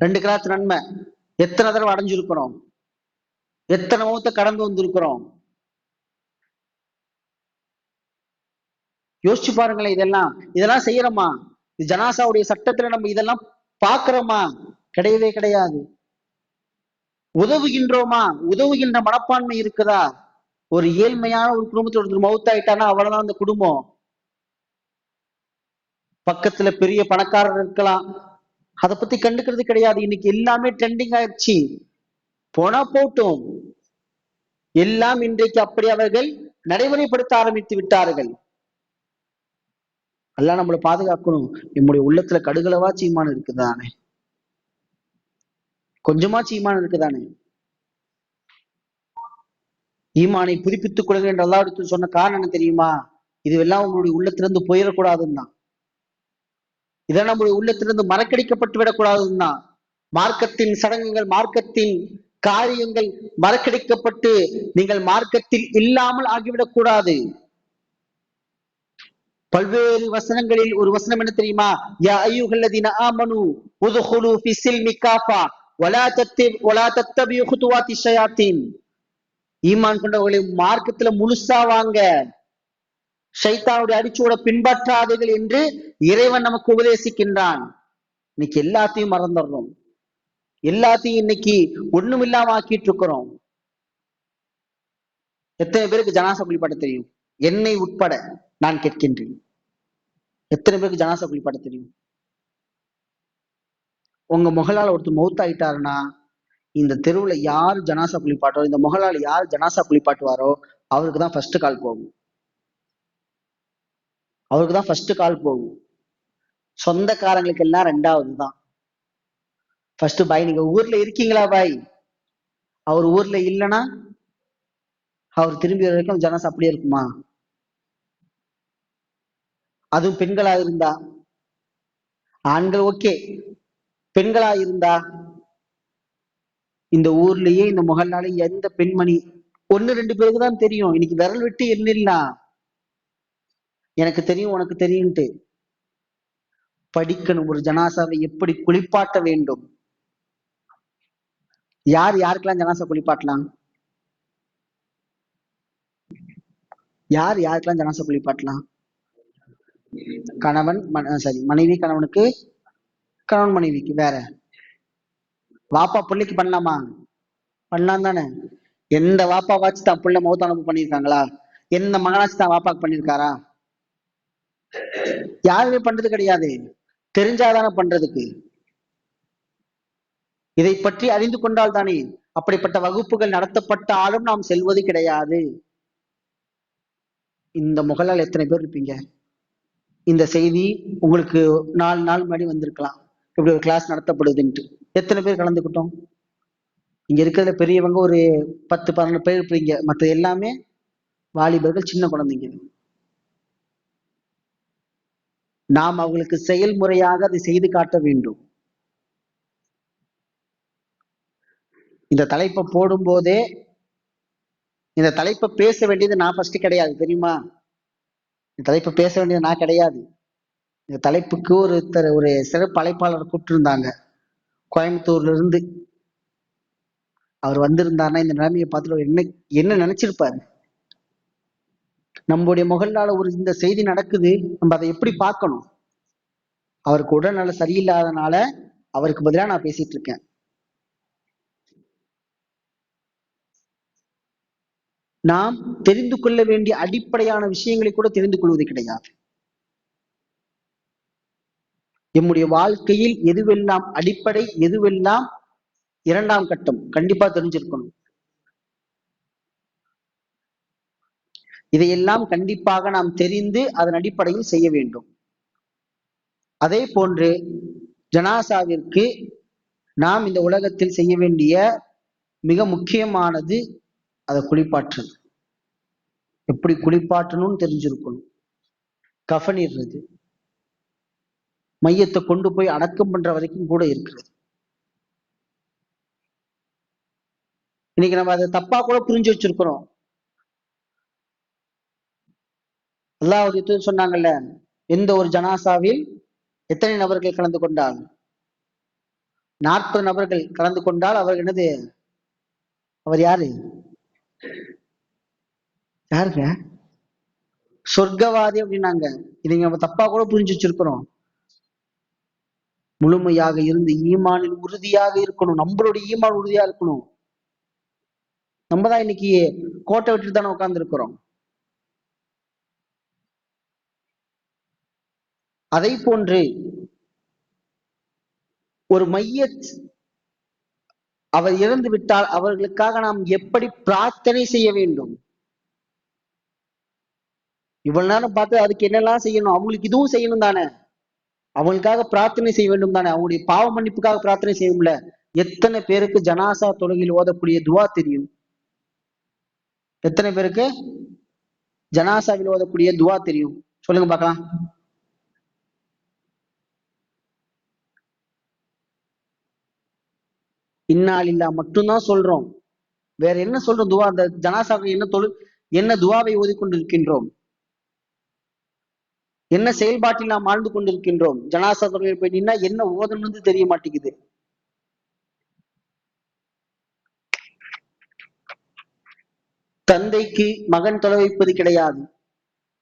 2 கிராத் நன்மை. எத்தனை தடவை அடைஞ்சிருக்கிறோம், எத்தனை மௌத்த கடந்து வந்திருக்கிறோம். யோசிச்சு பாருங்களேன். இதெல்லாம் செய்யறோமா? ஜனாசாவுடைய சட்டத்துல நம்ம இதெல்லாம் பாக்குறோமா? கிடையவே கிடையாது. உதவுகின்றோமா? உதவுகின்ற மனப்பான்மை இருக்குதா? ஒரு ஏழ்மையான ஒரு குடும்பத்தில் ஒருத்தர் மௌத்தாயிட்டானா அவ்வளவுதான் அந்த குடும்பம். பக்கத்துல பெரிய பணக்காரர் இருக்கலாம், அதை பத்தி கண்டுக்கிறது கிடையாது. இன்னைக்கு எல்லாமே ட்ரெண்டிங் ஆயிடுச்சு. போனா போட்டும், எல்லாம் இன்றைக்கு அப்படி அவர்கள் நடைமுறைப்படுத்த ஆரம்பித்து விட்டார்கள். எல்லாம் நம்மளை பாதுகாக்கணும். நம்முடைய உள்ளத்துல கடுகளவா சீமான் இருக்குதானே? கொஞ்சமா சீமான் இருக்குதானே? ஈமானை புதுப்பித்துக் கொள்கிற என்று அல்லாஹ் சொன்ன காரணம் என்ன தெரியுமா? இதுவெல்லாம் உங்களுடைய உள்ளத்திலிருந்து போயிடக்கூடாதுன்னு தான். இதை நம்முடைய உள்ளத்திலிருந்து மறக்கடிக்கப்பட்டு விடக்கூடாதுன்னு தான். மார்க்கத்தின் சடங்குகள், மார்க்கத்தின் காரியங்கள் மறக்கடிக்கப்பட்டு நீங்கள் மார்க்கத்தில் இல்லாமல் ஆகிவிடக் கூடாது. பல்வேறு வசனங்களில் ஒரு வசனம் என்ன தெரியுமா? யா அய்யுஹல்லதீன ஆமனு உதுஹுலு ஃபி ஸில்மி காஃபா வலா தத்தபியு குதுவாத்தி ஷயாத்தீன். ஈமான் கொண்டவர்களை மார்க்கத்துல முழுசா வாங்க, ஷைத்தானுடைய அடிச்சோட பின்பற்றாதீர்கள் என்று இறைவன் நமக்கு உபதேசிக்கின்றான். இன்னைக்கு எல்லாத்தையும் மறந்துடுறோம். எல்லாத்தையும் இன்னைக்கு ஒண்ணும் இல்லாம ஆக்கிட்டு இருக்கிறோம். எத்தனை பேருக்கு ஜனாசா குளிப்பாட்ட தெரியும்? என்னை உட்பட நான் கேட்கின்றேன். எத்தனை பேருக்கு ஜனாசா குளிப்பாட்ட தெரியும்? உங்க முகலால ஒருத்தர் மௌத்தாயிட்டாருன்னா இந்த தெருவுல யார் ஜனாசா குளிப்பாட்டோ, இந்த முகலால யார் ஜனாசா குளிப்பாட்டுவாரோ அவருக்கு தான் ஃபர்ஸ்ட் கால் போகும். அவருக்கு தான் ஃபர்ஸ்ட் கால் போகும். சொந்தக்காரங்களுக்கு எல்லாம் ரெண்டாவது தான். ஃபர்ஸ்ட் பாய், நீங்க ஊர்ல இருக்கீங்களா பாய்? அவர் ஊர்ல இல்லைன்னா அவர் திரும்பி வரைக்கும் ஜனாசா அப்படியே இருக்குமா? அதுவும் பெண்களா இருந்தா, ஆண்கள் ஓகே, பெண்களா இருந்தா இந்த ஊர்லயே இந்த முகல்லால எந்த பெண்மணி ஒன்னு ரெண்டு பேருக்கு தான் தெரியும். இன்னைக்கு விரல் விட்டு எண்ணிடலாம். எனக்கு தெரியும் உனக்கு தெரியும்ட்டு படிக்கணும். ஒரு ஜனாசாவை எப்படி குளிப்பாட்ட வேண்டும், யார் யாருக்கெல்லாம் ஜனாசா குளிப்பாட்டலாம், யார் யாருக்கெல்லாம் ஜனாசா குளிப்பாட்டலாம்? கணவன் சரி, மனைவி கணவனுக்கு, கணவன் மனைவிக்கு, வேற வாப்பா பிள்ளைக்கு பண்ணலாமா? பண்ணலாம் தானே. எந்த வாப்பா வாச்சு தான் பிள்ளை மௌத்தானப்பு பண்ணியிருக்காங்களா? எந்த மகனாச்சு தான் வாப்பாக்கு பண்ணியிருக்காரா? யாருமே பண்றது கிடையாது. தெரிஞ்சாதானே பண்றதுக்கு. இதை பற்றி அறிந்து கொண்டால் தானே. அப்படிப்பட்ட வகுப்புகள் நடத்தப்பட்டாலும் நாம் செல்வது கிடையாது. இந்த முகலால் எத்தனை பேர் இருப்பீங்க? இந்த செய்தி உங்களுக்கு 4 நாள் முன்னாடி வந்திருக்கலாம், இப்படி ஒரு கிளாஸ் நடத்தப்படுதுன்ட்டு. எத்தனை பேர் கலந்துக்கிட்டோம்? இங்க இருக்கிறதுல பெரியவங்க ஒரு 10-12 பேர் இருப்பீங்க. மற்ற எல்லாமே வாலிபர்கள், சின்ன குழந்தைங்க. நாம் அவங்களுக்கு செயல்முறையாக அதை செய்து காட்ட வேண்டும். இந்த தலைப்பை போடும் போதே, இந்த தலைப்பை பேச வேண்டியது நான் ஃபர்ஸ்ட் கிடையாது தெரியுமா? இந்த தலைப்பை பேச வேண்டியது நான் கிடையாது. இந்த தலைப்புக்கு ஒரு சிறப்பு அழைப்பாளர் கூப்பிட்டு இருந்தாங்க கோயம்புத்தூர்ல இருந்து. அவர் வந்திருந்தாருன்னா இந்த நிலைமையை பார்த்துட்டு என்ன என்ன நினைச்சிருப்பாரு? நம்முடைய முகல்லால ஒரு இந்த செய்தி நடக்குது, நம்ம அதை எப்படி பார்க்கணும்? அவருக்கு உடல்நல சரியில்லாதனால அவருக்கு பதிலா நான் பேசிட்டு இருக்கேன். நாம் தெரிந்து கொள்ள வேண்டிய அடிப்படையான விஷயங்களை கூட தெரிந்து கொள்வது கிடையாது. நம்முடைய வாழ்க்கையில் எதுவெல்லாம் அடிப்படை, எதுவெல்லாம் இரண்டாம் கட்டம் கண்டிப்பா தெரிஞ்சிருக்கணும். இதையெல்லாம் கண்டிப்பாக நாம் தெரிந்து அதன் அடிப்படையில் செய்ய வேண்டும். அதே போன்று ஜனாசாவிற்கு நாம் இந்த உலகத்தில் செய்ய வேண்டிய மிக முக்கியமானது அதை குளிப்பாற்றல். எப்படி குளிப்பாற்றணும்னு தெரிஞ்சிருக்கணும். கஃனிடுறது, மையத்தை கொண்டு போய் அடக்கம் பண்ற வரைக்கும் கூட இருக்கிறது. இன்னைக்கு நம்ம அதை தப்பா கூட புரிஞ்சு வச்சிருக்கிறோம். அல்லாஹ் சொன்னாங்கல்ல, எந்த ஒரு ஜனாசாவில் எத்தனை நபர்கள் கலந்து கொண்டால், 40 நபர்கள் கலந்து கொண்டால் அவர்கள் என்னது? அவர் யாரு? யாருங்க? சொர்க்கவாதி அப்படின்னாங்க. இதை நம்ம தப்பா கூட புரிஞ்சு வச்சிருக்கிறோம். முழுமையாக இருந்து ஈமானில் உறுதியாக இருக்கணும். நம்மளுடைய ஈமான் உறுதியா இருக்கணும். நம்ம தான் இன்னைக்கு கோட்டை விட்டுட்டு தானே உட்கார்ந்து இருக்கிறோம். அதை போன்று ஒரு மையத் அவர் இறந்து விட்டால் அவர்களுக்காக நாம் எப்படி பிரார்த்தனை செய்ய வேண்டும்? இவ்வளவு நேரம் பார்த்து அதுக்கு என்னெல்லாம் செய்யணும், அவங்களுக்கு இதுவும் செய்யணும் தானே, அவங்களுக்காக பிரார்த்தனை செய்ய வேண்டும் தானே, அவங்களுடைய பாவ மன்னிப்புக்காக பிரார்த்தனை செய்யும்ல. எத்தனை பேருக்கு ஜனாசா தொழுகையில் ஓதக்கூடிய துவா தெரியும்? எத்தனை பேருக்கு ஜனாசாவில் ஓதக்கூடிய துவா தெரியும்? சொல்லுங்க பார்க்கலாம். இன்னாலில்லா மட்டும்தான் சொல்றோம். வேற என்ன சொல்றோம்? துவா, அந்த ஜனாசாவை என்ன துவாவை ஓதிக்கொண்டிருக்கின்றோம்? என்ன செயல்பாட்டில் நாம் ஆழ்ந்து கொண்டிருக்கின்றோம்? ஜனாசா தொழுகையில் போய் நின்னா என்ன ஓதணும்னு தெரிய மாட்டேங்குது. தந்தைக்கு மகன் தொலை வைப்பது கிடையாது,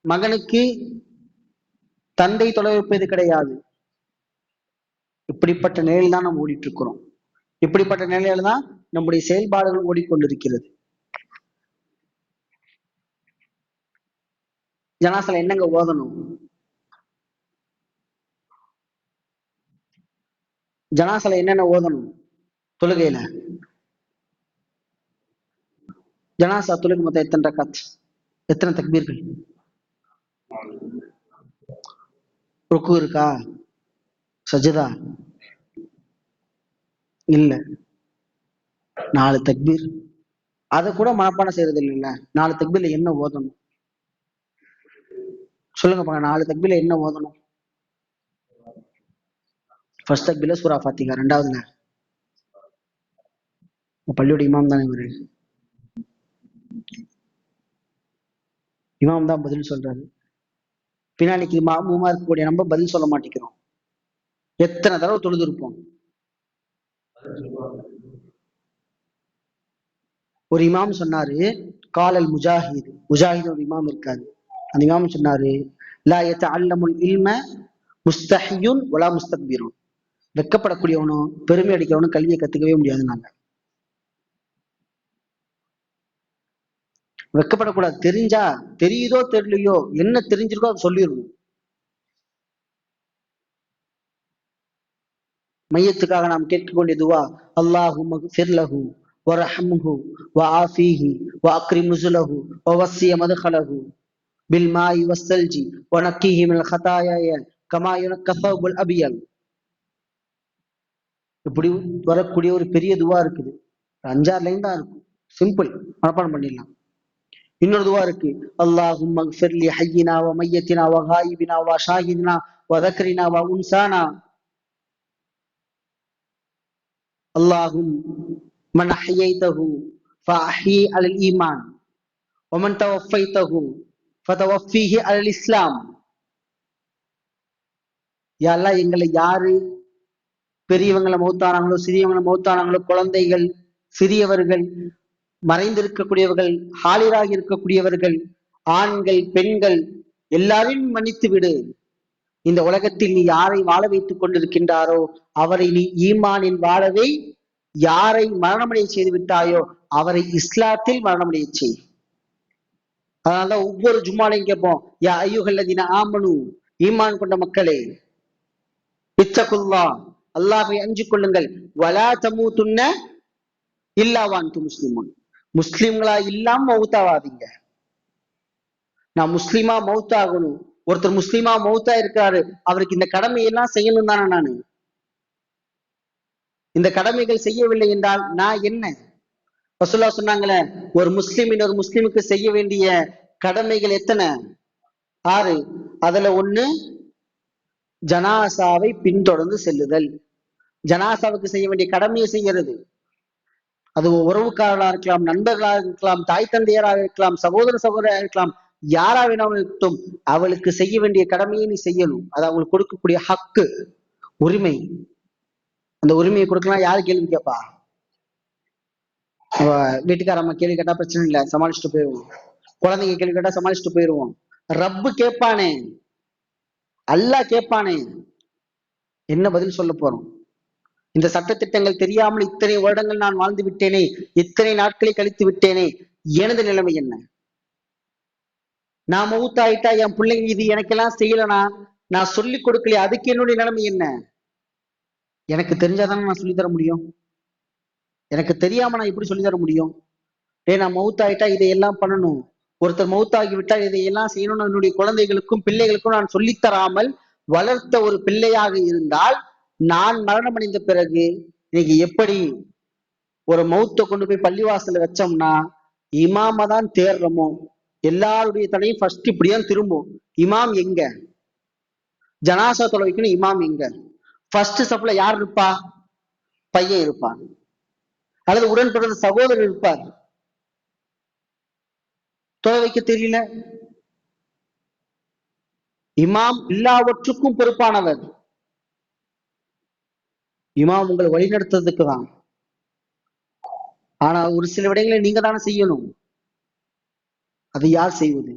மகனுக்கு தந்தை தொலை வைப்பது கிடையாது. இப்படிப்பட்ட நிலையில் தான் நம்ம ஓடிட்டு இருக்கிறோம். இப்படிப்பட்ட நிலையில தான் நம்முடைய செயல்பாடுகள் ஓடிக்கொண்டிருக்கிறது. ஜனாசால என்னங்க ஓதணும்? ஜனாசால என்னென்ன ஓதணும் தொழுகையில? ஜனாசா தொழுகை மொத்தம் எத்தனை ரக்காத், எத்தனை தக்பீர்கள்? ருக்கு இருக்கா? சஜதா இல்ல, 4 தக்பீர். அதை கூட மனப்பாடம் செய்யறது இல்லைல்ல. 4 தக்பீர்ல என்ன ஓதணும் சொல்லுங்க பாங்க. 4 தக்பீர்ல என்ன ஓதணும்? ஃபர்ஸ்ட் தக்பீர்ல சூரா ஃபாத்திகா, ரெண்டாவதுல பள்ளியோட இமாம் தானே இவரு, இமாம் தான் பதில் சொல்றாரு. பின்னாடிக்கு மாமூமா இருக்கக்கூடிய நம்ம பதில் சொல்ல மாட்டேங்கிறோம். எத்தனை தடவை தொழுது இருப்போம். ஒரு இமாம் சொன்னாரு, காலல் முஜாஹித், முஜாஹித் ஒரு இமாம் இருக்காரு. அந்த இமாம் சொன்னாரு, லா யதஅல்லமுல் இல்ம முஸ்தஹியுன் வலா முஸ்தக்பிருன். வெக்கப்படக்கூடியவனும் பெருமை அடிக்கிறவனும் கல்வியை கத்துக்கவே முடியாதுன்னாங்க. வெக்கப்படக்கூடாது. தெரிஞ்சா, தெரியுதோ தெரியலையோ, என்ன தெரிஞ்சிருக்கோ அதை சொல்லிடணும். மையத்துக்காக நாம் கேட்கக்கூடிய துவா, அல்லாஹும்ம ஃபிர்லஹு வரஹம்ஹு வஆஃபீஹி வஅக்ரிம் நுஸுலஹு வவஸ்ஸி மத்கலஹு பில்மாஇ வஸ்ஸல்ஜி வனக்கீஹி மினல் ஹதாயா கமா யுனக்கா ஸௌபுல் அபியல். இப்படி வரக்கூடிய ஒரு பெரிய துவா இருக்குது. 5-6 லைன் தான் இருக்கும், சிம்பிள், மனப்பாடம் பண்ணிடலாம். இன்னொரு துவா இருக்கு, அல்லாஹும்ம ஃபிர்லி ஹய்யினா வ மையத்தினா வ காயிபினா வ ஷாஹிதினா வ தக்ரினா வ உன்சானா அல்லாஹும் மன் அஹ்யைதஹு ஃபஅஹ்யி அலல் ஈமான் வ மன் தவஃபைதஹு ஃபதவஃபீஹி அலல் இஸ்லாம். யா அல்லாஹ், எங்களை யாரு பெரியவங்களை மௌத்தானாங்களோ, சிறியவங்களை மௌத்தானாங்களோ, குழந்தைகள், சிறியவர்கள், மறைந்திருக்கக்கூடியவர்கள், ஹாலிராக இருக்கக்கூடியவர்கள், ஆண்கள், பெண்கள், எல்லாரையும் மன்னித்து விடு. இந்த உலகத்தில் நீ யாரை வாழ வைத்துக் கொண்டிருக்கின்றாரோ அவரை நீ ஈமானில் வாழவே, யாரை மரணமடைய செய்து விட்டாயோ அவரை இஸ்லாத்தில் மரணமடைய செய். அதனாலதான் ஒவ்வொரு ஜும்மாலையும் கேட்போம், யா அய்யுஹல்லதீன ஆமனு, ஈமான் கொண்ட மக்களே, இத்தகுல்லா, அல்லாஹ்வை அஞ்சு கொள்ளுங்கள், வலா தமூதுன்ன இல்லா வ அன்தும் முஸ்லிமூன், முஸ்லிம்களா இல்லாம மௌத்தாவாதீங்க. நான் முஸ்லிமா மௌத்தாகணும். ஒருத்தர் முஸ்லிமா மௌத்தா இருக்காரு, அவருக்கு இந்த கடமையெல்லாம் செய்யணும் தானே. நானு இந்த கடமைகள் செய்யவில்லை என்றால் நான் என்ன? ரசூலுல்லாஹ் சொன்னாங்களே, ஒரு முஸ்லிம் இன்னொரு முஸ்லிமுக்கு செய்ய வேண்டிய கடமைகள் எத்தனை? 6. அதுல 1 ஜனாசாவை பின்தொடர்ந்து செல்லுதல். ஜனாசாவுக்கு செய்ய வேண்டிய கடமையை செய்கிறது. அது உறவுக்காரர்களாக இருக்கலாம், நண்பர்களாக இருக்கலாம், தாய் தந்தையராக இருக்கலாம், சகோதர சகோதரியாக இருக்கலாம், யாரா வேணாலும் இருக்கட்டும், அவளுக்கு செய்ய வேண்டிய கடமையை நீ செய்யணும். அது அவங்களுக்கு கொடுக்கக்கூடிய ஹக்கு, உரிமை. அந்த உரிமையை கொடுக்கலாம். யாரு கேள்வி கேட்பா? வீட்டுக்காரம்மா கேள்வி கேட்டா பிரச்சனை இல்லை, சமாளிச்சுட்டு போயிடுவோம். குழந்தைங்க கேள்வி கேட்டா சமாளிச்சுட்டு போயிடுவோம். ரப்பு கேட்பானே, அல்லாஹ் கேட்பானே, என்ன பதில் சொல்ல போறோம்? இந்த சட்டத்திட்டங்கள் தெரியாமல் இத்தனை வருடங்கள் நான் வாழ்ந்து விட்டேனே, இத்தனை நாட்களை கழித்து விட்டேனே, எனது நிலைமை என்ன? நான் மவுத்தாயிட்டா என் பிள்ளைங்க இது எனக்கெல்லாம் செய்யலனா, நான் சொல்லிக் கொடுக்கலையே, அதுக்கு என்னுடைய நிலைமை என்ன? எனக்கு தெரிஞ்சாதானே நான் சொல்லி தர முடியும். எனக்கு தெரியாம நான் எப்படி சொல்லி தர முடியும்? நான் மவுத்தாயிட்டா இதையெல்லாம் பண்ணணும், ஒருத்தர் மவுத்தாகி விட்டால் இதையெல்லாம் செய்யணும்னு என்னுடைய குழந்தைகளுக்கும் பிள்ளைகளுக்கும் நான் சொல்லித்தராமல் வளர்த்த ஒரு பிள்ளையாக இருந்தால், நான் மரணம் அடைந்த பிறகு இன்னைக்கு எப்படி ஒரு மௌத்தை கொண்டு போய் பள்ளிவாசல வச்சோம்னா இமாம தான் தேடுறோமோ, எல்லாருடைய தலையும் ஃபர்ஸ்ட் இப்படிதான் திரும்பும். இமாம் எங்க? ஜனாசா தொலை வைக்கணும், இமாம் எங்க? ஃபர்ஸ்ட் சப்ல யார் இருப்பா? பையன் இருப்பான், அல்லது உடன் பிறந்த சகோதரர் இருப்பார். தொலை வைக்க தெரியல, இமாம் எல்லாவற்றுக்கும் பொறுப்பானவர். இமாம் உங்களை வழிநடத்துறதுக்கு தான். ஆனா ஒரு சில விடயங்களை நீங்க தானே செய்யணும். அதை யார் செய்வது?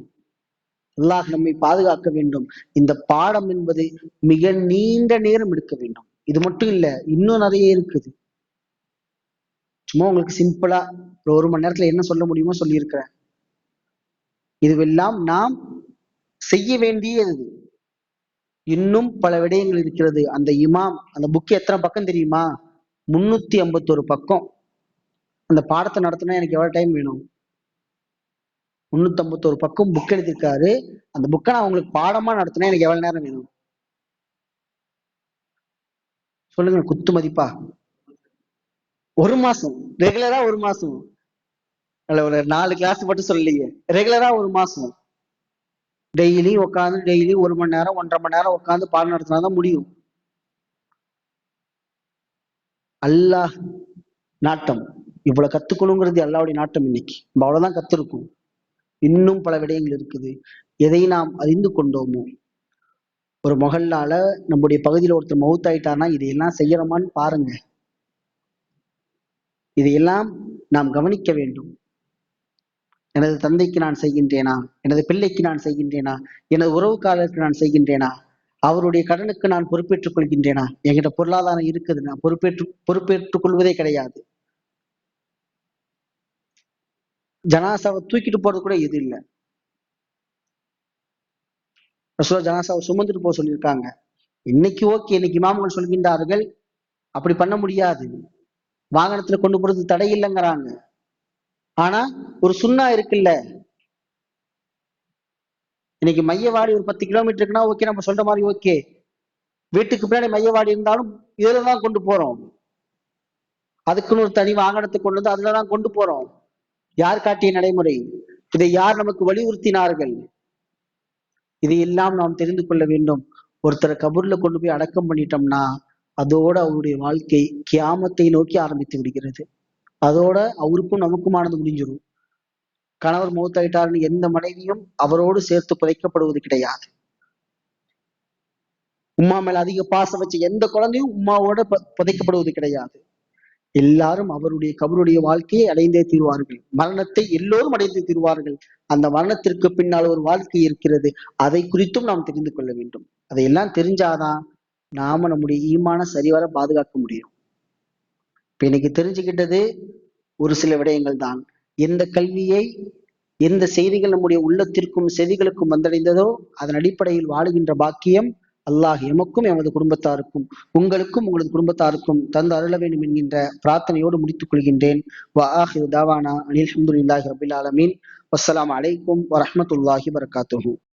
அல்லாஹ் நம்மை பாதுகாக்க வேண்டும். இந்த பாடம் என்பது மிக நீண்ட நேரம் எடுக்க வேண்டும். இது மட்டும் இல்ல, இன்னும் நிறைய இருக்குது. சும்மா உங்களுக்கு சிம்பிளா ஒரு மணி நேரத்துல என்ன சொல்ல முடியுமோ சொல்லியிருக்கிறேன். இதுவெல்லாம் நாம் செய்ய வேண்டியது. இன்னும் பல விடயங்கள் இருக்கிறது. அந்த இமாம் அந்த புக் எத்தனை பக்கம் தெரியுமா? 351 பக்கம். அந்த பாடத்தை நடத்தினா எனக்கு எவ்வளவு டைம் வேணும்? 351 பக்கம் புக் எழுதியிருக்காரு. அந்த புக்கை நான் உங்களுக்கு பாடமா நடத்தினா எனக்கு எவ்வளவு நேரம் வேணும் சொல்லுங்க, குத்து மதிப்பா? ஒரு மாசம் ரெகுலரா, ஒரு மாசம் ஒரு 4 கிளாஸ் மட்டும் சொல்லலையே, ரெகுலரா ஒரு மாசம் டெய்லி உட்காந்து டெய்லி 1 மணி நேரம் 1.5 மணி நேரம் உட்காந்து பாடம் நடத்தினாதான் முடியும். அல்லாஹ் நாட்டம் இவ்வளவு கத்துக்கணுங்கிறது அல்லாஹ்வுடைய நாட்டம். இன்னைக்கு நம்ம அவ்வளவுதான் கத்திருக்கோம். இன்னும் பல விடயங்கள் இருக்குது. எதை நாம் அறிந்து கொண்டோமோ, ஒரு மொஹல்லால நம்முடைய பகுதியில் ஒருத்தர் மவுத்தாயிட்டார்னா இதையெல்லாம் செய்யறோமான்னு பாருங்க. இதையெல்லாம் நாம் கவனிக்க வேண்டும். எனது தந்தைக்கு நான் செய்கின்றேனா? எனது பிள்ளைக்கு நான் செய்கின்றேனா? எனது உறவுக்காரருக்கு நான் செய்கின்றேனா? அவருடைய கடனுக்கு நான் பொறுப்பேற்றுக் கொள்கின்றேனா? என்கிட்ட பொருளாதாரம் இருக்குது, நான் பொறுப்பேற்றுக் கொள்வதே கிடையாது. ஜனாசாவை தூக்கிட்டு போறது கூட இது இல்லை. ரசூலுல்லாஹ் ஜனாசாவை சுமந்துட்டு போக சொல்லியிருக்காங்க. இன்னைக்கு ஓகே, இன்னைக்கு இமாம்கள் சொல்கின்றார்கள் அப்படி பண்ண முடியாது, வாகனத்துல கொண்டு போறது தடை இல்லைங்கிறாங்க. ஆனா ஒரு சுண்ணா இருக்குல்ல, இன்னைக்கு மையவாடி ஒரு 10 கிலோமீட்டருக்குன்னா ஓகே, நம்ம சொல்ற மாதிரி ஓகே. வீட்டுக்கு பின்னாடி மையவாடி இருந்தாலும் இதுலதான் கொண்டு போறோம். அதுக்குன்னு ஒரு தனி வாகனத்தை கொண்டு வந்து அதுலதான் கொண்டு போறோம். யார் காட்டிய நடைமுறை? இதை யார் நமக்கு வலியுறுத்தினார்கள்? இதையெல்லாம் நாம் தெரிந்து கொள்ள வேண்டும். ஒருத்தரை கபூர்ல கொண்டு போய் அடக்கம் பண்ணிட்டோம்னா அதோட அவருடைய வாழ்க்கை கியாமத்தை நோக்கி ஆரம்பித்து விடுகிறது. அதோட அவருக்கும் நமக்குமானது முடிஞ்சிடும். கணவர் மௌத்தாயிட்டார்னு எந்த மனைவியும் அவரோடு சேர்த்து புதைக்கப்படுவது கிடையாது. உம்மா மேல அதிக பாசம் வச்ச எந்த குழந்தையும் உம்மாவோட புதைக்கப்படுவது கிடையாது. எல்லாரும் அவருடைய கபருடைய வாழ்க்கையை அடைந்தே தீர்வார்கள். மரணத்தை எல்லோரும் அடைந்து தீர்வார்கள். அந்த மரணத்திற்கு பின்னால் ஒரு வாழ்க்கை இருக்கிறது. அதை குறித்தும் நாம் தெரிந்து கொள்ள வேண்டும். அதையெல்லாம் தெரிஞ்சாதான் நாம நம்முடைய ஈமான சரிவர பாதுகாக்க முடியும். இப்ப இன்னைக்கு தெரிஞ்சுக்கிட்டது ஒரு சில விடயங்கள் தான். எந்த கல்வியை, எந்த செய்திகள் நம்முடைய உள்ளத்திற்கும் செவிகளுக்கும் வந்தடைந்ததோ அதன் அடிப்படையில் வாழுகின்ற பாக்கியம் அல்லாஹ் எமக்கும் எமது குடும்பத்தாருக்கும் உங்களுக்கும் உங்களது குடும்பத்தாருக்கும் தந்து அருள வேண்டும் என்கின்ற பிரார்த்தனையோடு முடித்துக் கொள்கின்றேன். வ ஆஹிரு தாவானா அனில் ஹம்துலில்லாஹி ரபில் ஆலமீன். வஸ்ஸலாமு அலைக்கும் வரஹ்மத்துல்லாஹி வபரகாத்துஹு.